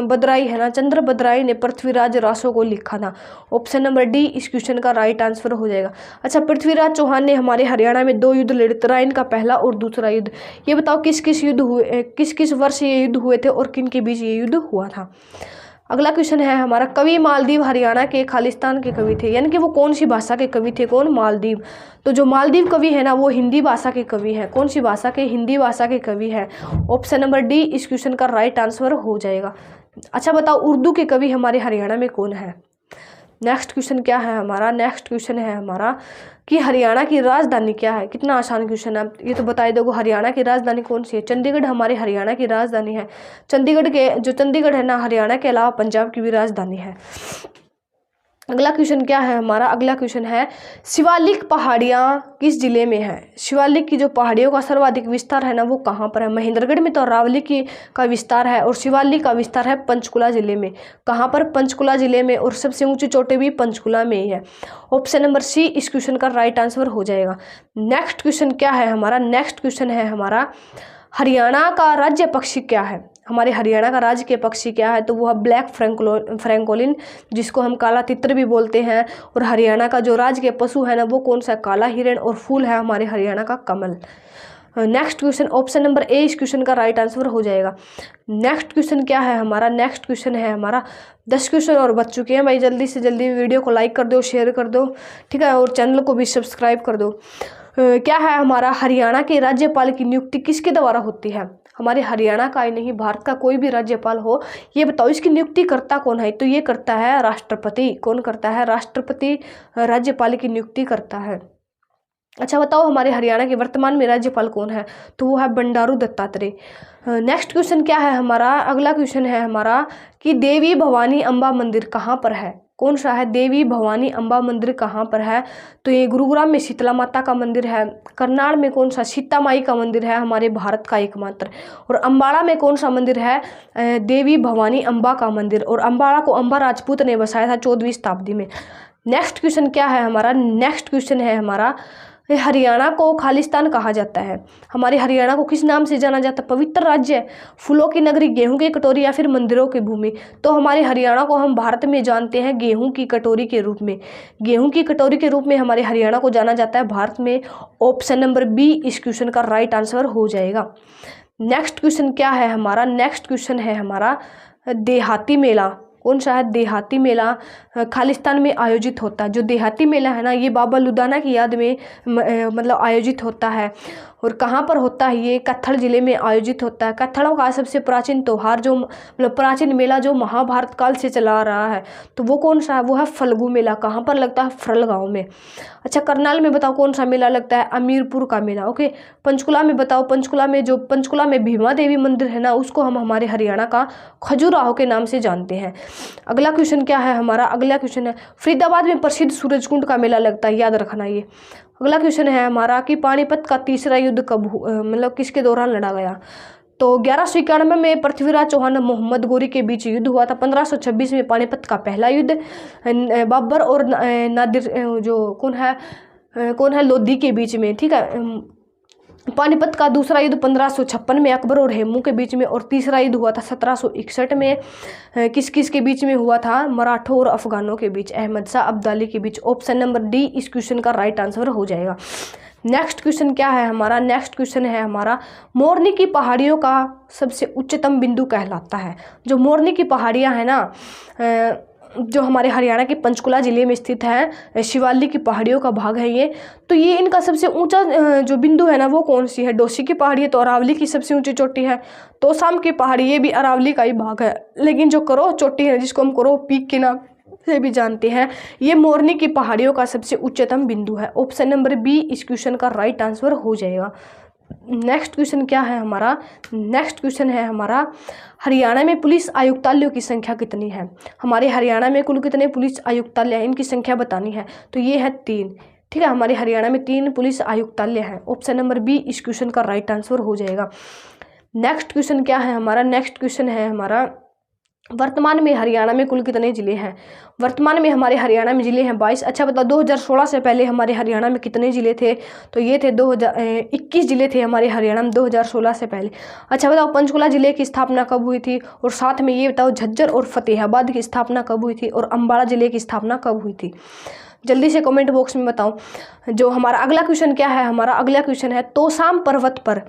बदराई है ना, चंद्र बदराई ने पृथ्वीराज रासो को लिखा था। ऑप्शन नंबर डी इस क्वेश्चन का राइट आंसर हो जाएगा। अच्छा, पृथ्वीराज चौहान ने हमारे हरियाणा में 2 युद्ध लड़े, तराइन का पहला और दूसरा युद्ध। ये बताओ किस किस वर्ष ये युद्ध हुए थे और किन के बीच ये युद्ध हुआ था? अगला क्वेश्चन है हमारा कवि मालदीव हरियाणा के खालिस्तान के कवि थे, यानी कि वो कौन सी भाषा के कवि थे? कौन? मालदीव। तो जो मालदीव कवि है ना, वो हिंदी भाषा के कवि हैं। कौन सी भाषा के? हिंदी भाषा के कवि हैं। ऑप्शन नंबर डी इस क्वेश्चन का राइट आंसर हो जाएगा। अच्छा बताओ उर्दू के कवि हमारे हरियाणा में कौन है? नेक्स्ट क्वेश्चन क्या है हमारा? नेक्स्ट क्वेश्चन है हमारा कि हरियाणा की राजधानी क्या है? कितना आसान क्वेश्चन है, ये तो बता ही दोगे। हरियाणा की राजधानी कौन सी है? चंडीगढ़ हमारे हरियाणा की राजधानी है। चंडीगढ़ है ना, हरियाणा के अलावा पंजाब की भी राजधानी है। अगला क्वेश्चन क्या है हमारा, अगला क्वेश्चन है शिवालिक पहाड़ियाँ किस जिले में है। शिवालिक की जो पहाड़ियों का सर्वाधिक विस्तार है ना वो कहाँ पर है। महेंद्रगढ़ में तो अरावली की का विस्तार है, और शिवालिक का विस्तार है पंचकुला जिले में। कहाँ पर, पंचकुला जिले में, और सबसे ऊंची चोटी भी पंचकुला में ही है। ऑप्शन नंबर सी इस क्वेश्चन का राइट आंसर हो जाएगा। नेक्स्ट क्वेश्चन क्या है हमारा, नेक्स्ट क्वेश्चन है हमारा हरियाणा का राज्य पक्षी क्या है। हमारे हरियाणा का राज्य के पक्षी क्या है, तो वो है ब्लैक फ्रैंकोलिन, जिसको हम काला तितर भी बोलते हैं। और हरियाणा का जो राज्य के पशु है ना वो कौन सा, काला हिरण, और फूल है हमारे हरियाणा का कमल। Next question option number A इस क्वेश्चन का राइट आंसर हो जाएगा। नेक्स्ट क्वेश्चन क्या है हमारा, नेक्स्ट क्वेश्चन है हमारा 10 क्वेश्चन और बच चुके हैं भाई। जल्दी से जल्दी वीडियो को लाइक कर दो, शेयर कर दो, ठीक है, और चैनल को भी सब्सक्राइब कर दो। क्या है हमारा, हरियाणा के राज्यपाल की नियुक्ति किसके द्वारा होती है। हमारे हरियाणा का ही नहीं, भारत का कोई भी राज्यपाल हो, ये बताओ इसकी नियुक्ति करता कौन है। तो ये करता है राष्ट्रपति। कौन करता है, राष्ट्रपति राज्यपाल की नियुक्ति करता है। अच्छा बताओ हमारे हरियाणा के वर्तमान में राज्यपाल कौन है, तो वो है बंडारू दत्तात्रेय। नेक्स्ट क्वेश्चन क्या है हमारा, अगला क्वेश्चन है हमारा कि देवी भवानी अम्बा मंदिर कहाँ पर है। कौन सा है, देवी भवानी अम्बा मंदिर कहाँ पर है, तो ये गुरुग्राम में शीतला माता का मंदिर है। करनाल में कौन सा, सीता माई का मंदिर है, हमारे भारत का एकमात्र। और अम्बाड़ा में कौन सा मंदिर है, देवी भवानी अम्बा का मंदिर। और अम्बाड़ा को अम्बा राजपूत ने बसाया था 14वीं शताब्दी में। नेक्स्ट क्वेश्चन क्या है हमारा, नेक्स्ट क्वेश्चन है हमारा हरियाणा को खालिस्तान कहा जाता है। हमारे हरियाणा को किस नाम से जाना जाता है, पवित्र राज्य, फूलों की नगरी, गेहूं की कटोरी, या फिर मंदिरों की भूमि। तो हमारे हरियाणा को हम भारत में जानते हैं गेहूं की कटोरी के रूप में। गेहूं की कटोरी के रूप में हमारे हरियाणा को जाना जाता है भारत में। ऑप्शन नंबर बी इस क्वेश्चन का राइट आंसर हो जाएगा। नेक्स्ट क्वेश्चन क्या है हमारा, नेक्स्ट क्वेश्चन है हमारा देहाती मेला। कौन सा है, देहाती मेला खालिस्तान में आयोजित होता है। जो देहाती मेला है ना ये बाबा लुधाना की याद में मतलब आयोजित होता है। और कहाँ पर होता है, ये कत्थल जिले में आयोजित होता है। कत्थलों का सबसे प्राचीन त्यौहार जो मतलब प्राचीन मेला जो महाभारत काल से चला आ रहा है, तो वो कौन सा है, वो है फल्गु मेला। कहाँ पर लगता है, फरल गाँव में। अच्छा करनाल में बताओ कौन सा मेला लगता है, अमीरपुर का मेला। ओके, पंचकुला में बताओ, पंचकुला में भीमा देवी मंदिर है ना उसको हम हमारे हरियाणा का खजुराहो के नाम से जानते हैं। अगला क्वेश्चन क्या है हमारा, अगला क्वेश्चन है फरीदाबाद में प्रसिद्ध सूरजकुंड का मेला लगता है, याद रखना ये। अगला क्वेश्चन है हमारा कि पानीपत का तीसरा युद्ध कब मतलब किसके दौरान लड़ा गया। तो 1191 में पृथ्वीराज चौहान मोहम्मद गोरी के बीच युद्ध हुआ था। 1526 में पानीपत का पहला युद्ध बाबर और नादिर जो कौन है लोधी के बीच में, ठीक है। पानीपत का दूसरा युद्ध 1556 में अकबर और हेमू के बीच में। और तीसरा युद्ध हुआ था 1761 में किस किस के बीच में हुआ था, मराठों और अफगानों के बीच, अहमद शाह अब्दाली के बीच। ऑप्शन नंबर डी इस क्वेश्चन का राइट आंसर हो जाएगा। नेक्स्ट क्वेश्चन क्या है हमारा, नेक्स्ट क्वेश्चन है हमारा मोरनी की पहाड़ियों का सबसे उच्चतम बिंदु कहलाता है। जो मोरनी की पहाड़ियाँ हैं ना जो हमारे हरियाणा के पंचकुला जिले में स्थित है, शिवालिक की पहाड़ियों का भाग है ये। तो ये इनका सबसे ऊंचा जो बिंदु है ना वो कौन सी है, डोसी की पहाड़ी है तो अरावली की सबसे ऊंची चोटी है। तोसाम की पहाड़ी ये भी अरावली का ही भाग है। लेकिन जो करो चोटी है जिसको हम करो पीक के नाम से भी जानते हैं, ये मोरनी की पहाड़ियों का सबसे उच्चतम बिंदु है। ऑप्शन नंबर बी इस क्वेश्चन का राइट आंसर हो जाएगा। नेक्स्ट क्वेश्चन क्या है हमारा, नेक्स्ट क्वेश्चन है हमारा हरियाणा में पुलिस आयुक्तालयों की संख्या कितनी है। हमारे हरियाणा में कुल कितने पुलिस आयुक्तालय हैं, इनकी संख्या बतानी है। तो ये है 3, ठीक है। हमारे हरियाणा में 3 पुलिस आयुक्तालय हैं। ऑप्शन नंबर बी इस क्वेश्चन का राइट आंसर हो जाएगा। नेक्स्ट क्वेश्चन क्या है हमारा, नेक्स्ट क्वेश्चन है हमारा वर्तमान में हरियाणा में कुल कितने जिले हैं। वर्तमान में हमारे हरियाणा में जिले हैं 22। अच्छा बताओ 2016 से पहले हमारे हरियाणा में कितने जिले थे, तो ये थे 21 जिले थे हमारे हरियाणा में 2016 से पहले। अच्छा बताओ पंचकुला जिले की स्थापना कब हुई थी, और साथ में ये बताओ झज्जर और फतेहाबाद की स्थापना कब हुई थी, और अम्बाड़ा जिले की स्थापना कब हुई थी। जल्दी से कमेंट बॉक्स में बताओ। जो हमारा अगला क्वेश्चन क्या है, हमारा अगला क्वेश्चन है तोसाम पर्वत पर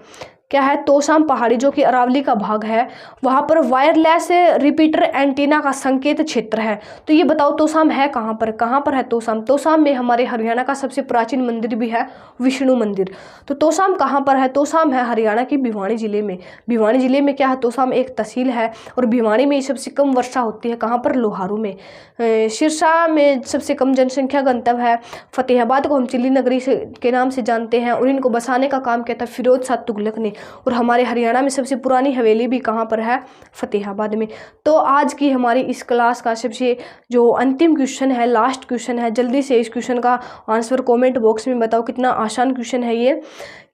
क्या है, तोसाम पहाड़ी जो कि अरावली का भाग है, वहाँ पर वायरलेस रिपीटर एंटीना का संकेत क्षेत्र है। तो ये बताओ तोसाम है कहाँ पर, कहाँ पर है तोसाम। तोसाम में हमारे हरियाणा का सबसे प्राचीन मंदिर भी है, विष्णु मंदिर। तो तोसाम कहाँ पर है, तोसाम है हरियाणा के भिवानी जिले में। भिवानी जिले में क्या है, तोसाम एक तहसील है। और भिवानी में सबसे कम वर्षा होती है, कहाँ पर, लोहारू में। सिरसा में सबसे कम जनसंख्या गंतव्य है। फतेहाबाद को हम चिल्ली नगरी के नाम से जानते हैं, और इनको बसाने का काम किया था फिरोज शाह तुगलक ने। और हमारे हरियाणा में सबसे पुरानी हवेली भी कहाँ पर है? फतेहाबाद में। तो आज की हमारी इस क्लास का सबसे जो अंतिम क्वेश्चन है, लास्ट क्वेश्चन है, जल्दी से इस क्वेश्चन का आंसर कमेंट बॉक्स में बताओ। कितना आसान क्वेश्चन है ये,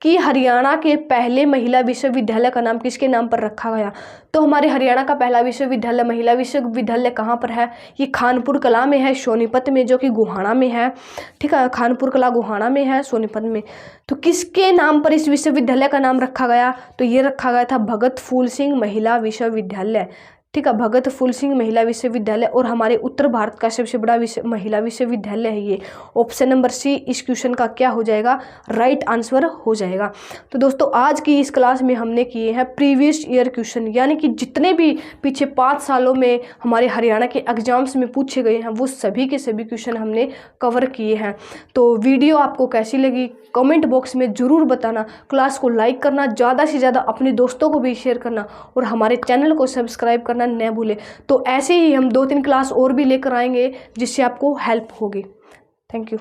कि हरियाणा के पहले महिला विश्वविद्यालय का नाम किसके नाम पर रखा गया? तो हमारे हरियाणा का पहला विश्वविद्यालय, महिला विश्वविद्यालय कहाँ पर है? ये खानपुर कला में है, सोनीपत में, जो कि गोहाना में है। ठीक है, खानपुर कला गोहाना में है, सोनीपत में। तो किसके नाम पर इस विश्वविद्यालय का नाम रखा गया? तो ये रखा गया था भगत फूल सिंह महिला विश्वविद्यालय। ठीक है, भगत फूल सिंह महिला विश्वविद्यालय। और हमारे उत्तर भारत का सबसे बड़ा महिला विश्वविद्यालय है ये। ऑप्शन नंबर सी इस क्वेश्चन का क्या हो जाएगा? राइट आंसर हो जाएगा। तो दोस्तों आज की इस क्लास में हमने किए हैं प्रीवियस ईयर क्वेश्चन, यानी कि जितने भी पिछले 5 सालों में हमारे हरियाणा के एग्जाम्स में पूछे गए हैं वो सभी के सभी क्वेश्चन हमने कवर किए हैं। तो वीडियो आपको कैसी लगी कमेंट बॉक्स में ज़रूर बताना। क्लास को लाइक करना, ज़्यादा से ज़्यादा अपने दोस्तों को भी शेयर करना और हमारे चैनल को सब्सक्राइब करना न भूलें। तो ऐसे ही हम 2-3 क्लास और भी लेकर आएंगे जिससे आपको हेल्प होगी। Thank you.